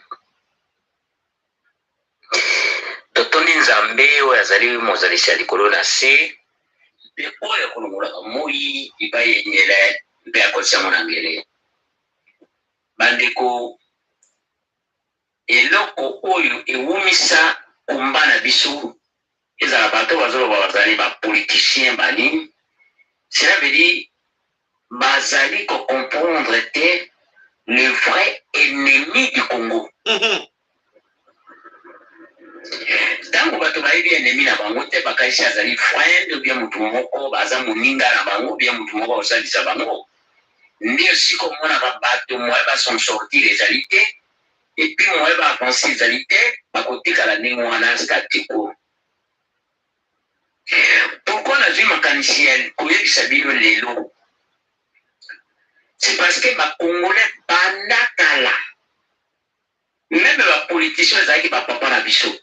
Totoni nzambe oyo azali mozalisi ya likolo na se, mpe oyo akolongolaka moi epai yenyela mpe akosiango na ngele. Bandeko, eloko oyo ewumisa komba na biso ezala bato bazoloba bazali bapoliticien banini, cela veut dire bazali comprendre te le vrai ennemi du Congo. Tango bato bayebi ennemi na bango te bakaisi azali friend ou bien mutu moko baza moninga na bango bien mutu moko osalisa bango, nde osika omonaka bato moye bason sortir ezali te epi moye baavanse ezali te, bakotikala ndenge wana statiko. Pourquoi nazwi makanisi ya koyebisa bino lelo? C'est parce que bakongolais banda kala, même bapoliticien ezalaki bapapa na biso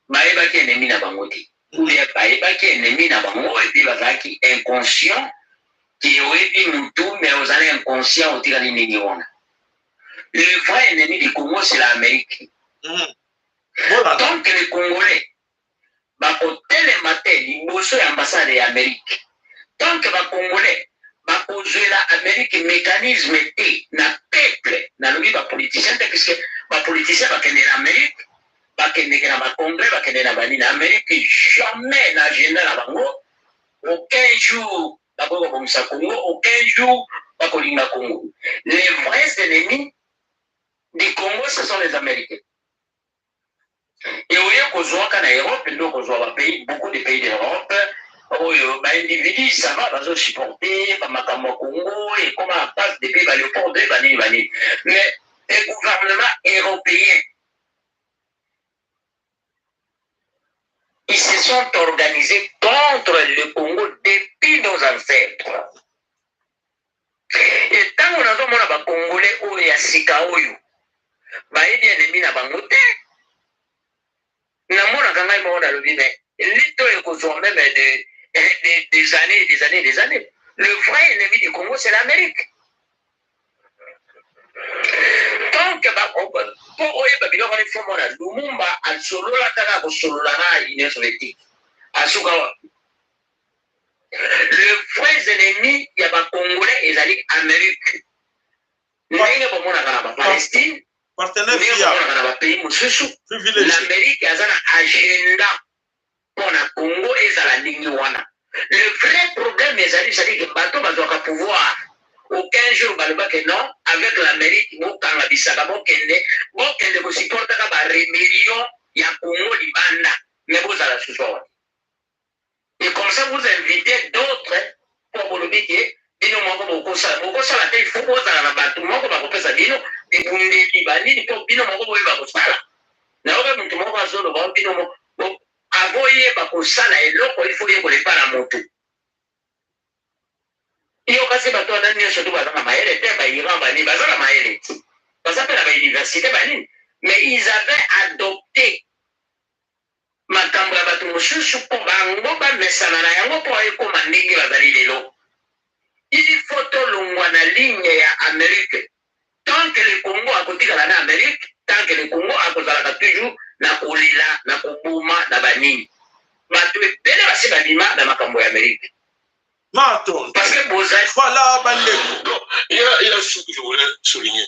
bayebaki ennemi na bango te, ou bien bayebaki ennemi na bango epi bazalaki inconscient ki oyebi mutu mais ozali inconscient otikali ndenge wana. Le vrai ennemi du Congo c'est l'Amérique. Donc les Congolais bakotelema te liboso ya ambassade ya Amérique. Donc bakongolais bakozwela Amérique mécanisme te na peuple nalobi bapoliticien te, puisque bapoliticien bakende na Amérique bakendeke na bacongrès bakende na bani na Amérique, jamais na agenda na bango aucun jour bakoki kobomisa Congo, aucun jour bakolinga Congo. Les vrais ennemis du Congo ce sont les Américains. Et oui, kozwaka na Europe, ndo kozwa ba pays, beaucoup de pays d'Europe, ba individus ça va bazo supporter ba makambo Congo et comment on passe des pays ba Léopold de bani. Mais les gouvernements européens ils se sont organisés contre le Congo depuis nos ancêtres. Et tant on a demandé ba Congolais oyo ya sika oyo ba yebi ennemi na bango te. Namona kanga mo na lobi mais lito ekozwa même des années. Le vrai ennemi du Congo c'est l'Amérique. Donc pour oyeba biloko ni fomo na Lumumba asolola kaka kosolola na Union soviétique asuka. Le vrai ennemi ya ba Congolais ezali Amérique. Ndenge bomona kana ba Palestine partenaire l'Amérique a un agenda pour le Congo et la ligne wana. Le vrai problème c'est que bateau va pouvoir aucun jour que non avec l'Amérique bon quand la bisaka bon qu'elle ne supporte pas rébellion ya Congo libanda mais vous allez ce soir. Et comme ça vous invitez d'autres pour vous le dire bino moko bokosala te ifo kozala na bato moko bakopesa bino ebundeli banini mpo bino moko boyeba kosala nayoka mutu moko azoloba bino moko aboyeba kosala eloko ifo yekolepa na motu iyo kasi bato wana nyonso to baza na mayele te bayiran banini baza na mayele ti baza mpe na bauniversité banini mais ils avaient adopté makambo ya bato mosusu mpo bango bamesana na yango mpo ekoma ndenge bazali lelo. Il faut tolongwa na ligne ya Amérique. Tant que le Congo a côté la Amérique, tant que le Congo a kozalaka toujours na kolila, na koboma, na banini. Bato ebele basi babima na makambo ya Amérique. Maton. Parce que Bozai. Voilà, bandeko. Il y a ce que je voulais souligner.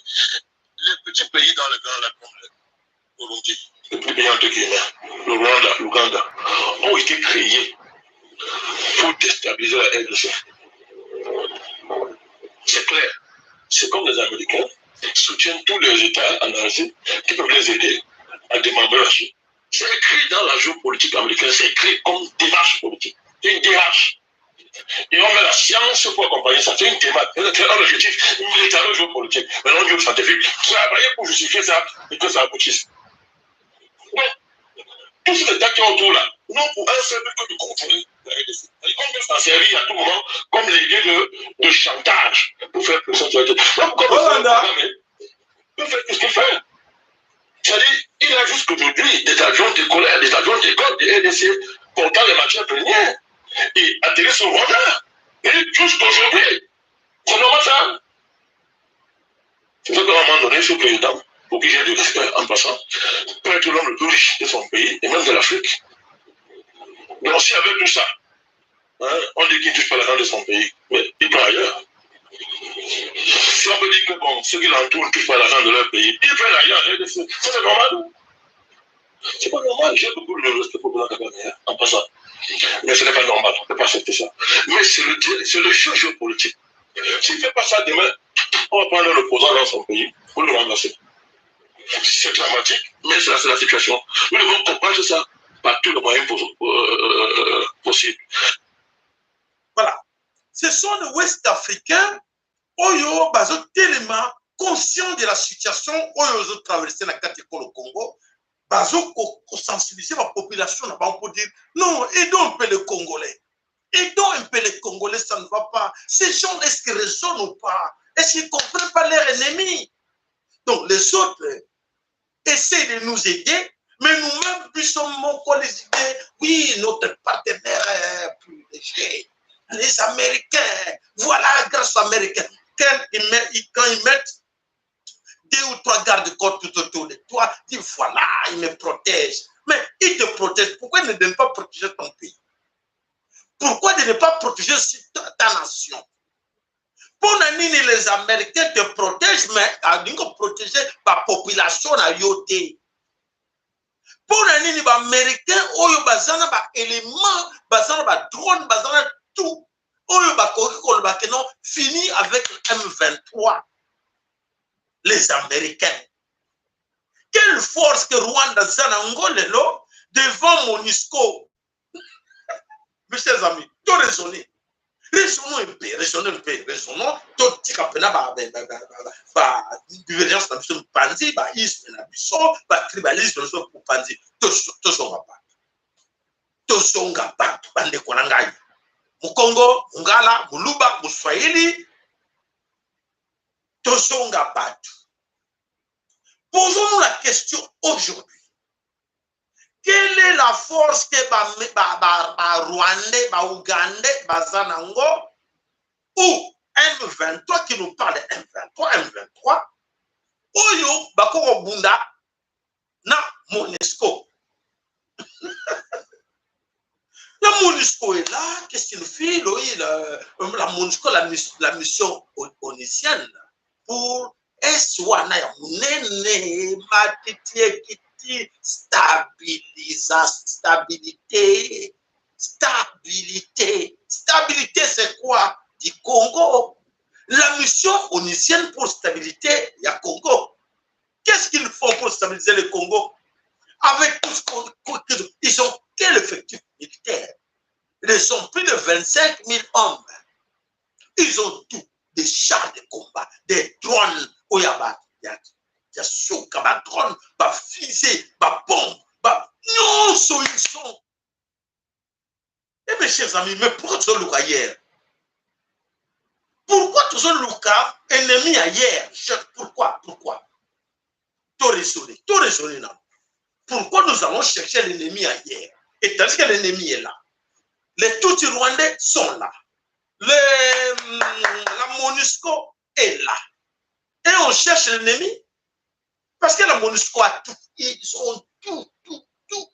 Les petits pays dans le Grand Lac comme le Burundi, le plus brillant de Guinée, le Rwanda, l'Ouganda, ont été créés pour déstabiliser la RDC. C'est clair. C'est comme les Américains soutiennent tous les États en Asie qui peuvent les aider à démembrer la Chine. C'est écrit dans la géopolitique américaine, c'est écrit comme démarche politique. C'est une DH. Et on met la science pour accompagner ça. C'est une thématique, c'est un objectif militaro-géopolitique. Maintenant, on dit scientifique, travailler pour justifier ça et que ça aboutisse. Donc, tous ces États qui ont autour là, non pour un seul but que de contrôler la RDC. On peut s'en servir à tout moment comme les lieux de chantage pour faire pression sur la RDC. Donc, comme peut faire tout ce qu'il fait. C'est-à-dire, il a jusqu'aujourd'hui des avions de colère, des avions d'école, des RDC comptant les matières premières et atterrissent au Rwanda. Et jusqu'aujourd'hui, c'est normal ça. C'est ça qu'à un moment donné, ce président, obligé de respect en passant, peut être l'homme le plus riche de son pays et même de l'Afrique. Donc si avec tout ça, hein, on dit qu'il ne touche pas l'argent de son pays, mais il part ailleurs. Si on peut dire que bon, ceux qui l'entourent ne touchent pas l'argent de leur pays, ils prennent ailleurs. C'est normal. C'est pas normal. J'ai beaucoup de respect pour la Kagame en passant. Mais ce n'est pas normal. On ne peut pas accepter ça. Mais c'est le jeu géopolitique. S'il ne fait pas ça demain, on va prendre l'opposant dans son pays pour le remplacer. C'est dramatique, mais c'est la situation. Nous devons comprendre ça par tous les moyens possibles. Voilà. Ce sont les Ouest-Africains Oyo bazo tellement conscients de la situation Oyo ont traversé la carte au Congo. Bazo sensibiliser la population là-bas pour dire non, aidons un peu les Congolais. Aidons un peu les Congolais, ça ne va pas. Ces gens, est-ce qu'ils raisonnent ou pas? Est-ce qu'ils ne comprennent pas leurs ennemis? Donc les autres essaient de nous aider, mais nous-mêmes, puis sommes les idées. Oui, notre partenaire privilégié, les Américains. Voilà, grâce aux Américains. Quand ils mettent 2 ou 3 gardes-côtes tout autour de toi, dis voilà, ils me protègent. Mais ils te protègent. Pourquoi ils ne donnent pas protéger ton pays? Pourquoi de ne pas protéger ta nation? Pour les Américains te protègent, mais ils ne protéger la population à yoté. Pour les Américains, ils ont des éléments, des drones, tout. Ils ont fini avec M23. Les Américains. Quelle force que Rwanda Zanangole devant MONUSCO. Mes chers amis, tout raisonner. Raisonnons un peu. Raisonnons. Tout petit capena, divergence dans le Panzi, isme dans le tribalisme dans le Panzi. Tout son gapa, bande konangai. Mukongo, Mungala, Muluba, Muswahili, tout son gapa. Posons-nous la question aujourd'hui. Quelle est la force que Rwandais, Ougandais, Zanango ou M23 qui nous parle de M23, Oyo, Bakoro Bunda, na MONUSCO. La MONUSCO est là, qu'est-ce qu'il fait? La MONUSCO, la mission onisienne pour Eswana Munene Matiti Kiti stabilité. Stabilité, c'est quoi? Du Congo. La mission onisienne pour stabilité, il y a Congo. Qu'est-ce qu'ils font pour stabiliser le Congo? Avec tout ce ils ont quel effectif militaire? Ils ont plus de 25 000 hommes. Ils ont tout. Des chars de combat, des drones. Il y a des drones, des fusées, des bombes. Non, ils sont. Et mes chers amis, mais pourquoi tu es ailleurs? Pourquoi tu es Lucas, ennemi ailleurs? Pourquoi? Tout raisonné, non. Pourquoi nous allons chercher l'ennemi ailleurs? Et tandis que l'ennemi est là. Les Tutsis rwandais sont là. La MONUSCO est là. Et on cherche l'ennemi. Parce que la MONUSCO a tout. Ils ont tout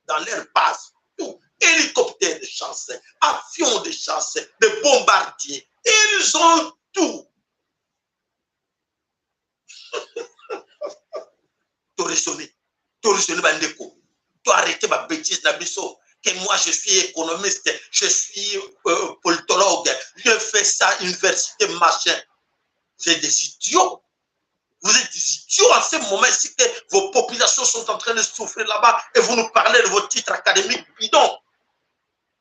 dans leur base. Tout. Hélicoptères de chasse, avions de chasse, des bombardiers. Ils ont tout. Tu raisonnes, Bandeko. Tu arrêtes ma bêtise, Nabiso. Que moi, je suis économiste, je suis politologue, je fais ça, université, machin. Vous êtes des idiots. Vous êtes des idiots en ce moment-ci que vos populations sont en train de souffrir là-bas et vous nous parlez de vos titres académiques bidons.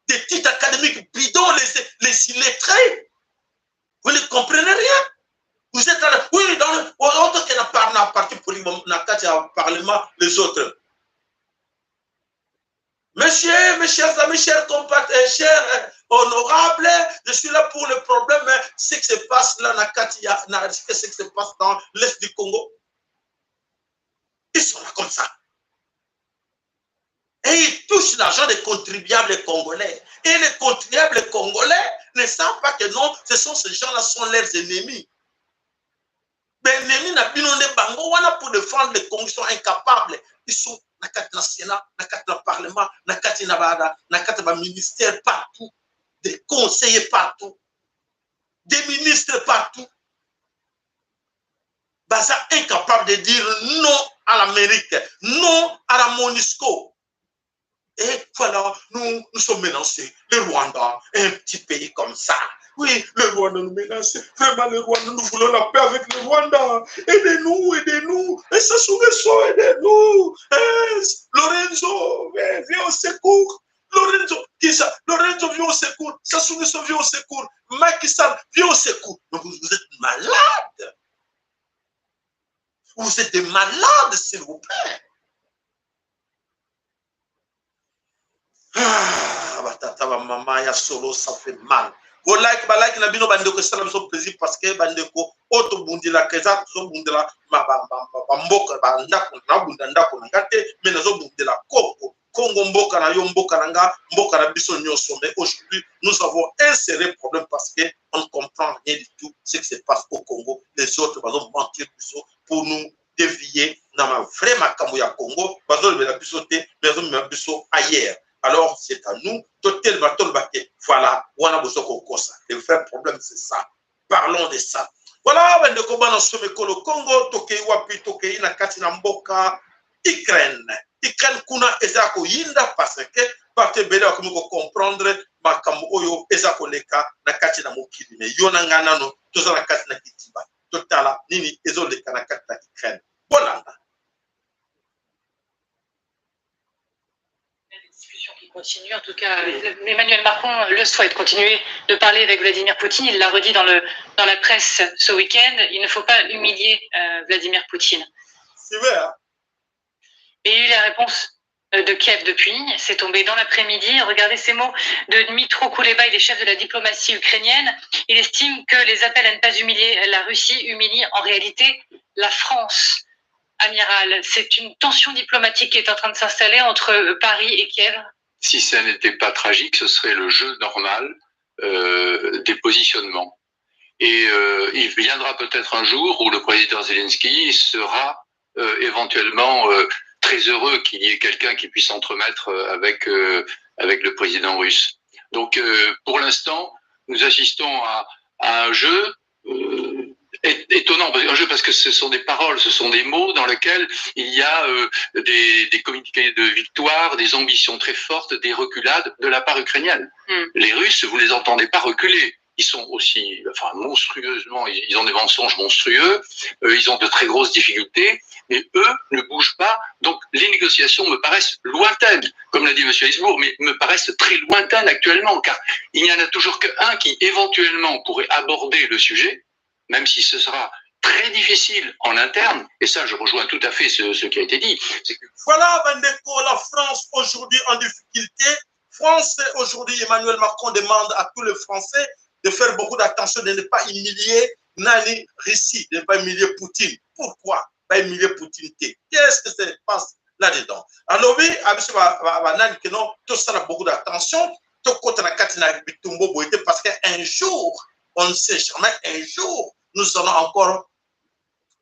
Des titres académiques bidons, les illettrés. Vous ne comprenez rien. Vous êtes là, oui, dans le autre qui n'a pas parti politique, dans le Parlement, les autres. Monsieur, mes chers amis, chers compatriotes, chers honorables, je suis là pour le problème, ce qui se passe là, ce qui se passe dans l'Est du Congo. Ils sont là comme ça. Et ils touchent l'argent des contribuables congolais. Et les contribuables congolais ne savent pas que non, ces gens-là sont leurs ennemis. Les ennemis n'a pas bango wana pour défendre les Congolais, sont incapables. Ils sont dans le Sénat, dans le Parlement, dans le ministère partout, des conseillers partout, des ministres partout. Baza incapable de dire non à l'Amérique, non à la MONUSCO. Et voilà, nous sommes menacés. Le Rwanda est un petit pays comme ça. Oui, le Rwanda nous menace. Vraiment, le Rwanda, nous voulons la paix avec le Rwanda. Aidez-nous, aidez-nous. Et ça sous aidez-nous. Lorenzo, viens au secours. Lorenzo, qui ça? Lorenzo, viens au secours. Sassou Nguesso, viens au secours. Macky Sall, viens au secours. Donc, vous êtes malades. Vous êtes des malades, s'il vous plaît. Ah, batata, maman, ya solo, ça fait mal. Vous like, na bino bandeko, ça la besoin plaisir parce que bandeko, auto bundi la keza, so bundi la, mboka, ndako na gate, mais nazo bundi la Congo mboka na yo mboka na nga, mboka na biso nyoso. Mais aujourd'hui, nous avons un sérieux problème parce que on ne comprend rien du tout ce qui se passe au Congo. Les autres vont mentir pour nous dévier dans ma vraie makambo ya Congo, ailleurs. Alors, c'est à nous, voilà, le vrai problème, c'est ça. Parlons de ça. Voilà, le Congo, Tokei Wapi, Tokei Nakati Namboka, Ukraine. Ukraine kuna ezako yinda parce que parte bele wa kumiko comprendre makambo oyo ezako leka nakati na mokili me yona ngana no toza nakati na kitiba totala nini ezoleka nakati na Ukraine. Bolanda. Continue. En tout cas, Emmanuel Macron le souhaite continuer de parler avec Vladimir Poutine. Il l'a redit dans la presse ce week-end. Il ne faut pas humilier Vladimir Poutine. C'est vrai. Hein? Et il y a eu la réponse de Kiev depuis. C'est tombé dans l'après-midi. Regardez ces mots de Dmytro Kuleba, il est chef de la diplomatie ukrainienne. Il estime que les appels à ne pas humilier la Russie humilient en réalité la France. Amiral, c'est une tension diplomatique qui est en train de s'installer entre Paris et Kiev. Si ça n'était pas tragique, ce serait le jeu normal des positionnements. Et il viendra peut-être un jour où le président Zelensky sera éventuellement très heureux qu'il y ait quelqu'un qui puisse entremettre avec le président russe. Donc pour l'instant, nous assistons à un jeu étonnant, un jeu parce que ce sont des paroles, ce sont des mots dans lesquels il y a des communiqués de victoire, des ambitions très fortes, des reculades de la part ukrainienne. Les Russes, vous les entendez pas reculer. Ils sont aussi, enfin, monstrueusement, ils ont des mensonges monstrueux, ils ont de très grosses difficultés, mais eux ne bougent pas. Donc, les négociations me paraissent lointaines, comme l'a dit M. Hesbourg, mais me paraissent très lointaines actuellement, car il n'y en a toujours qu'un qui, éventuellement, pourrait aborder le sujet, même si ce sera très difficile en interne, et ça, je rejoins tout à fait ce qui a été dit. Voilà, Bandeko, la France aujourd'hui en difficulté. France, aujourd'hui, Emmanuel Macron demande à tous les Français de faire beaucoup d'attention, de ne pas humilier Nani Russie, de ne pas humilier Poutine. Pourquoi pas humilier Poutine? Qu'est-ce que ça passe là-dedans? Alors oui, tout ça a beaucoup d'attention, parce qu'un jour, on ne sait jamais, un jour, nous allons encore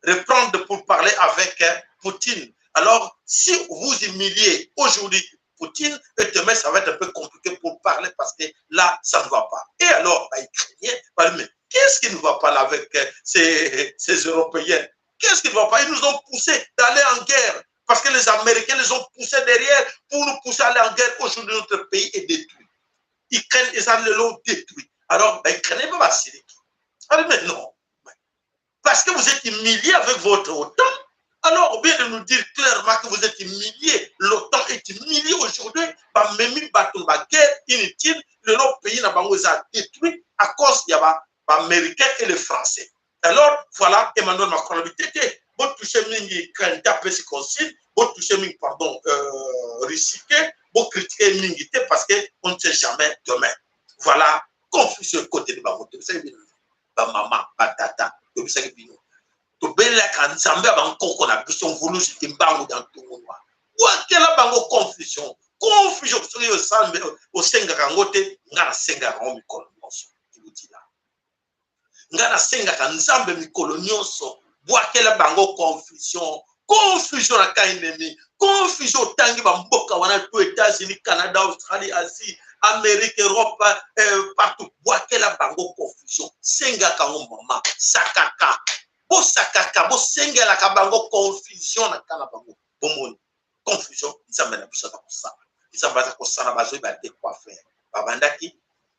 reprendre pour parler avec Poutine. Alors, si vous humiliez aujourd'hui Poutine, et demain, ça va être un peu compliqué pour parler parce que là, ça ne va pas. Et alors, les Ukrainiens, mais qu'est-ce qui ne va pas là avec ces Européens? Qu'est-ce qui ne va pas? Ils nous ont poussés d'aller en guerre parce que les Américains les ont poussés derrière pour nous pousser à aller en guerre. Aujourd'hui, notre pays est détruit. Ukraine, ils l'ont détruit. Alors, les Ukrainiens ne vont pas s'y détruire. Alors, mais non. Parce que vous êtes humiliés avec votre OTAN. Alors, au lieu de nous dire clairement que vous êtes humiliés, l'OTAN est humilié aujourd'hui par même la guerre inutile, le pays n'a pas détruit à cause des Américains et les Français. Alors, voilà, Emmanuel Macron a dit, vous touchez Mingi candidat Pessi-Consil, vous touchez Mingi, pardon, Risike, vous critiquez Mingi parce qu'on ne sait jamais demain. Voilà, confusion côté de Bamoto. Vous savez, maman, tata, vous savez, to bela kan nzambe abanko ko na biso mvulu sitimbangu dans tout monde wa quelle bango confusion confusion sur le sambe au senga kangote ngana senga kango mikolo nyonso kibutila ngana senga kanzambe mikolo nyonso bwakela bango confusion na ka ennemi confusion tangi ba mboka wana to États-Unis Canada Australie Asie Amérique Europe partout bwakela bango confusion senga kango mama sakaka bo sakaka bo sengela ka bango confusion na kana bango bomoni confusion nzambe na biso ta kosala nzambe ta kosala bazo ba de quoi faire babandaki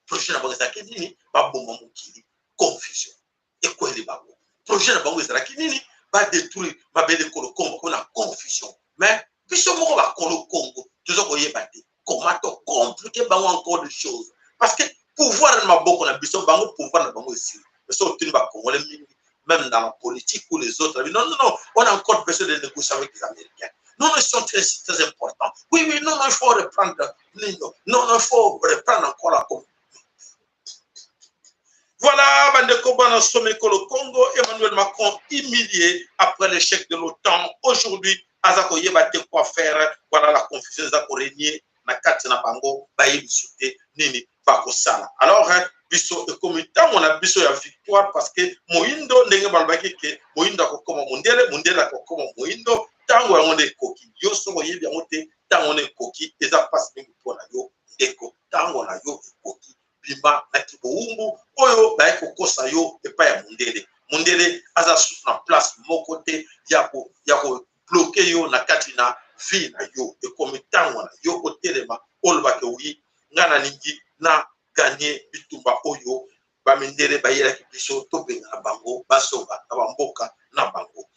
projet na bango ezalaki nini baboma mokili confusion ekweli bango projet na bango ezalaki nini ba détruire mabele kolo Congo kona confusion mais biso moko ba kolo Congo toujours koyeba te comment to compliquer bango encore des choses parce que pouvoir na maboko na biso bango pouvoir na bango ici mais so tuni ba congolais mingi même dans la politique ou les autres non on a encore besoin de négocier avec les Américains. Non, ils sont très importants. Oui, non, il faut reprendre. Non, il faut reprendre encore la Congo. Voilà, Bandeko Bana Somekolo Congo, Emmanuel Macron humilié après l'échec de l'OTAN. Aujourd'hui, Azako Yebate quoi faire. Voilà la confusion Azako régner. Na kati na bango, baye bisute, nini, bako sana. Alors, biso ekomita on a biso ya victoire parce que moindo ndenge balbaki ke moindo akokoma mundele akokoma moindo tango yango nde koki yo soko yebi yango te tango ne koki eza passe mingi pona yo ndeko tango na yo koki bima na kiboumbu oyo baye kokosa yo epa ya mundele aza na place moko te ya ko bloquer yo na kati na vie na yo ekomitango na yo kotelema olobake wi ngana ningi na gagner bitumba oyo bamindele bayela kibiso to benga na bango basoba na bamboka na bango.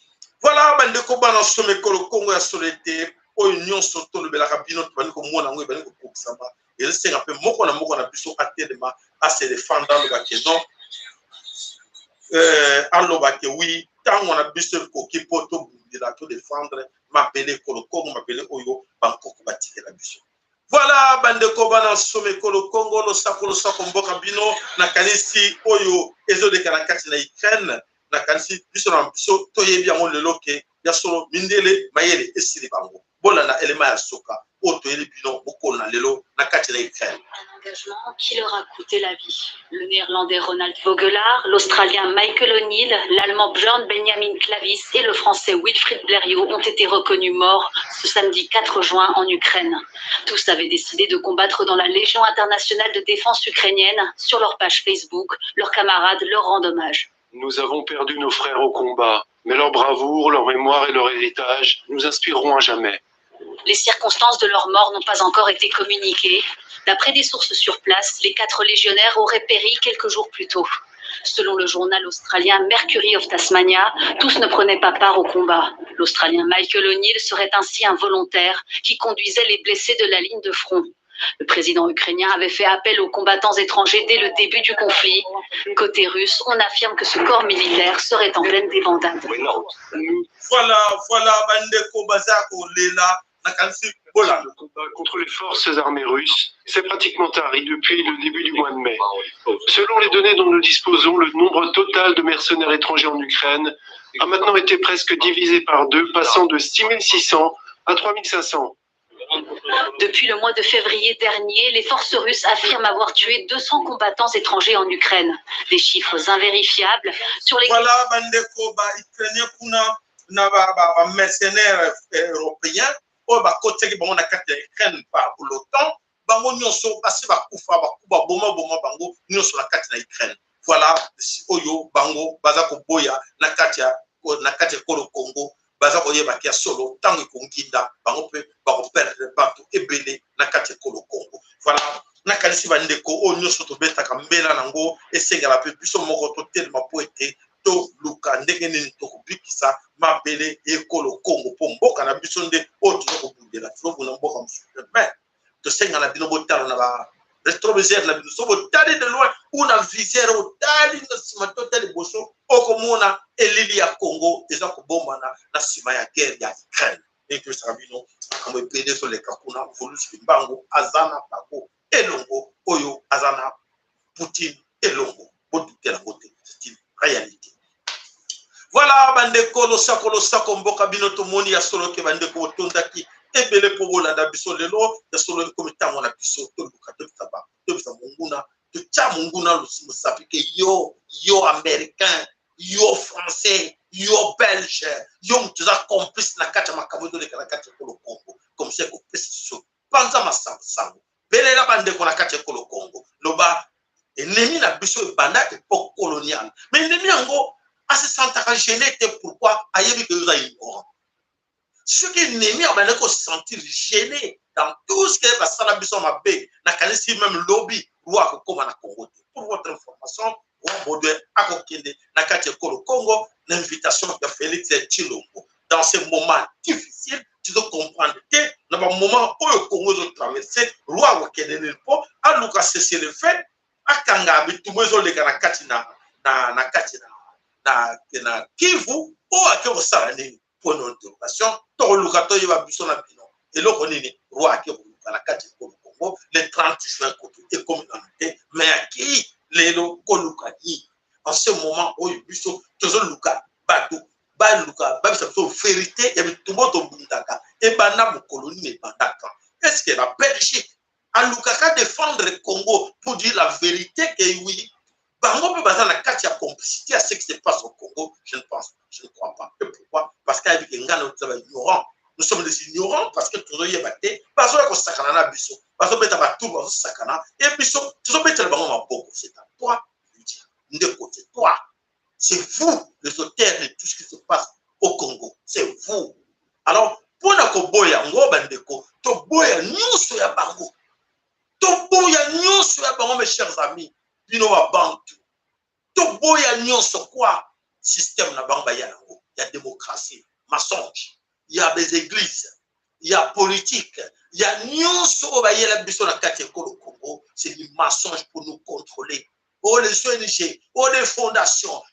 Voilà bandeko bana Somekolo Congo ya solete oyo nyonso to lobelaka bino to baniko mona ngo baniko kokisama et c'est un peu moko na biso atelema à se défendre le baké non allo baké oui tant on a biso koki poto bundila to défendre m'appeler Congo m'appeler oyo bankoko batike la biso. Voilà bandeko bana Somekolo Congo lo sako mboka bino na kanisi oyo ezo de karakati na Ukraine na kanisi biso na biso to yebi yango lelo ke ya solo mindele mayele esili bango bola na elema ya soka oto yeli bino boko na lelo na kati na Ukraine. Un engagement qui leur a coûté la vie. Le néerlandais Ronald Vogelard, l'australien Michael O'Neill, l'allemand Björn Benjamin Klavis et le français Wilfried Blériot ont été reconnus morts ce samedi 4 juin en Ukraine. Tous avaient décidé de combattre dans la Légion internationale de défense ukrainienne. Sur leur page Facebook, leurs camarades leur rendent hommage. Nous avons perdu nos frères au combat, mais leur bravoure, leur mémoire et leur héritage nous inspireront à jamais. Les circonstances de leur mort n'ont pas encore été communiquées. D'après des sources sur place, les 4 légionnaires auraient péri quelques jours plus tôt. Selon le journal australien Mercury of Tasmania, tous ne prenaient pas part au combat. L'Australien Michael O'Neill serait ainsi un volontaire qui conduisait les blessés de la ligne de front. Le président ukrainien avait fait appel aux combattants étrangers dès le début du conflit. Côté russe, on affirme que ce corps militaire serait en pleine débandade. Voilà, bandeko bazako lela nakansi bola. Le combat contre les forces armées russes s'est pratiquement tari depuis le début du mois de mai. Selon les données dont nous disposons, le nombre total de mercenaires étrangers en Ukraine a maintenant été presque divisé par 2, passant de 6600 à 3500. Depuis le mois de février dernier, les forces russes affirment avoir tué 200 combattants étrangers en Ukraine. Des chiffres invérifiables sur les... Voilà, bandeko ba Ukrainien kuna na ba mercenaires européens o ba côté ki bango na kati ya Ukraine par l'OTAN bango nyonso kasi ba kufa ba kuba boma bango nyonso na kati na Ukraine. Voilà oyo bango baza ko boya na kati ya Kolo Congo baza ko yeba kia solo tango konginda bango pe ba ko perdre partout ebele na kati ya Kolo Congo. Voilà na kalisi bandeko o nyonso to betaka mbela nango esengala pe biso moko to telema po ete to luka ndenge nini to kubikisa mabele ekolo Congo po mboka na biso nde o to ko bundela to na mboka mususu mais to senga na bino botala na ba rétroviseur na bino so botali de loin una visière otali na sima to tali boso okomona elili ya Congo eza ko bomba na sima ya guerre ya Ukraine et que ça bino comme pede sur les kakuna volus mbango azana pako elongo oyo azana Poutine elongo bodutela côté c'est une réalité. Voilà bandeko lo sako mboka bino to moni ya solo ke bandeko tondaki ebele pour Olanda biso lelo de solo comme tango na biso to luka to taba to bisa munguna to cha munguna lo sapi ke yo américain yo français yo belge yo mtuza complice na kati makabo to le kana kati ko Congo comme c'est ko precision panza masango belela bande ko na kati ko Congo loba ennemi na biso banda époque coloniale mais ennemi yango a se sentir gêné pourquoi ayebi que vous avez ignorant. Ceux qui n'aiment pas se sentir gêné dans tout ce qui est passé dans le mabé, n'a même lobby, roi comme en Congo. Pour votre information, roi Baudouin a coquillé na Congo, l'invitation de Félix Tshilombo. Dans ces moments difficiles, tu dois comprendre que dans le moment où le Congo doit traverser, roi Wakene Nilpo, a Lucas cessé le fait, a Kanga, tout le monde est na Katina, na Katina, na Kivu, ou à Kérosarani. Pour une interrogation, tout le cas, il va buisson à Bino. Et là, on est roi qui est à la carte du Congo, les 30 juin, côté communauté, mais à qui les locaux en ce moment où il buisson, toujours le cas, Batou, Baluka, Babsabso, vérité, et tout le monde au Bundaka, et Banam colonie et Bandaka. Est-ce que la Belgique, à Lukaka défendre le Congo pour dire la vérité que oui, Bango peut baser la carte de complicité à ce qui se passe au Congo, je ne pense pas, je ne crois pas. Et pourquoi? Parce qu'avec les gens, nous sommes ignorants. Nous sommes des ignorants parce que tout le monde est battu. Parce que nous sommes sakana biso. Parce que nous sommes tout le monde sakana. Et biso, tout le monde est beaucoup. C'est à toi de dire. C'est toi. C'est vous, les auteurs de tout ce qui se passe au Congo. C'est vous. Alors, pour nous boya, ngo bandeko, to boya nyonso ya bango. To boya nyonso ya bango, mes chers amis. Bino wa bantu. To boya nyonso quoi? Système na bango ya nango. Il y a démocratie, mensonge, il y a des églises, il y a politique, il y a nyonso obayela biso na kati ya Congo, c'est du mensonge pour nous contrôler. Oh les ONG, oh les fondations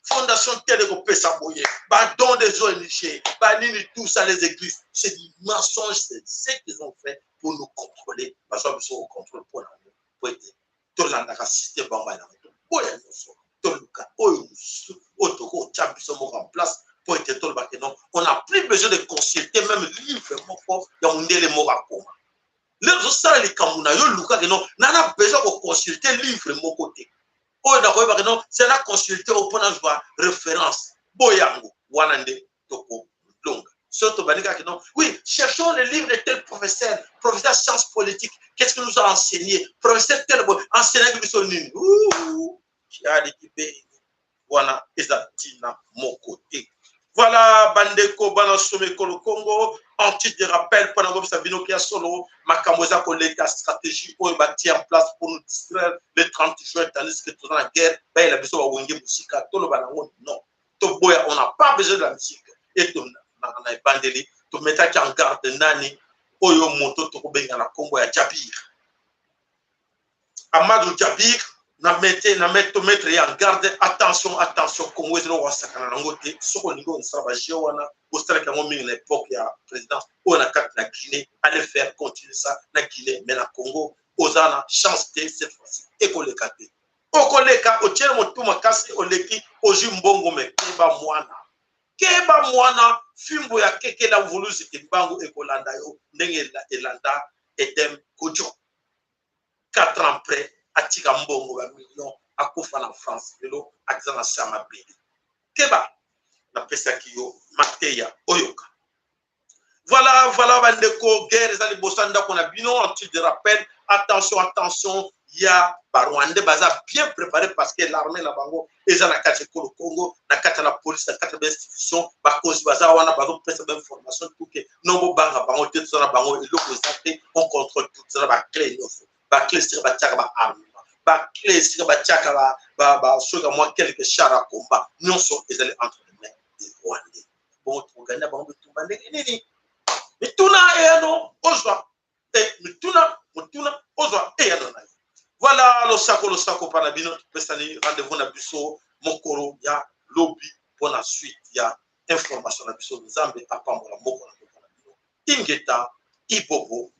telles que pesa boye, bah don des ONG, bah nini tout ça les églises, c'est du mensonge, c'est ce qu'ils ont fait pour nous contrôler. Parce que nous contrôle pour nous, pour être tout l'andaka système bamba na tout. Boya nyonso, tout le cas, oh otoko chabiso mo en place. Pour être tout le bac, non, on n'a plus besoin de consulter même livre moko ya mundele moko koma. Les autres les kamuna yo luka que non, n'a besoin de consulter livre moko te. Oh d'accord parce que non, c'est la consulter au point de référence. Boyango wanande toko longa. Surtout banika que non. Oui, cherchons les livres de tel professeur de sciences politiques. Qu'est-ce qu'il nous a enseigné? Professeur tel enseigné que son nini. Qui a l'équipé wana ezatina mokote. Voilà, Bandeko, Banasome, Congo, en titre de rappel, pendant que Sabino qui a solo, Makamoza, collègue, la stratégie, où il bâtit en place pour nous distraire le 30 juin, tandis que tout dans la guerre, ben, il a besoin de Wenge Moussika, tout le banango, non. Toboya, on n'a pas besoin de la musique. Et tout, on a bandeli, tout mettre en garde Nani, Oyo Moto, tout benga na Congo, ya Djabir. Amadou Djabir, na mettre en garde, attention, Congo est là, sakana nangote, soko ningo nsabajia wana, ostara kango mingi na époque ya présidence, ou na kat na Guinée, allez faire continuer ça na Guinée, mais na Congo, ozana chance de cette fois-ci, ekoleka te. Okoleka, otiere motuma kasi oleki, oji mbongo me keba mwana, fimbo ya keke la vulusi kimbango ekolanda yo, ndenge elanda edem kojo. 4 ans après, atika mbongo ba million akufa na France lelo akizana sama bidi keba na pesa kiyo mateya oyoka. Voilà bandeko, guerre za libosanda kona bino en titre de rappel. Attention, il y a Rwanda baza bien préparé parce que l'armée la bango ezana kati ko Congo na kati la police na kati institution ba cause baza wana bazo pesa ba information tout que nombo banga bango te tsona bango eloko zate on contrôle tout ça ba clé nyofo ba clé sur ba tchaka ba arme ba clé sur ba tchaka ba soka moi quelques chars à combat non sont les allés entre les mains des Rwandais. Bon to gagner bango tout bande nini mituna eno ozwa mituna ozwa eno na. Voilà le sako panabino pesani rendez-vous na biso mokoro ya lobby pour la suite ya information na biso nzambe apambola moko na panabino ingeta ibobo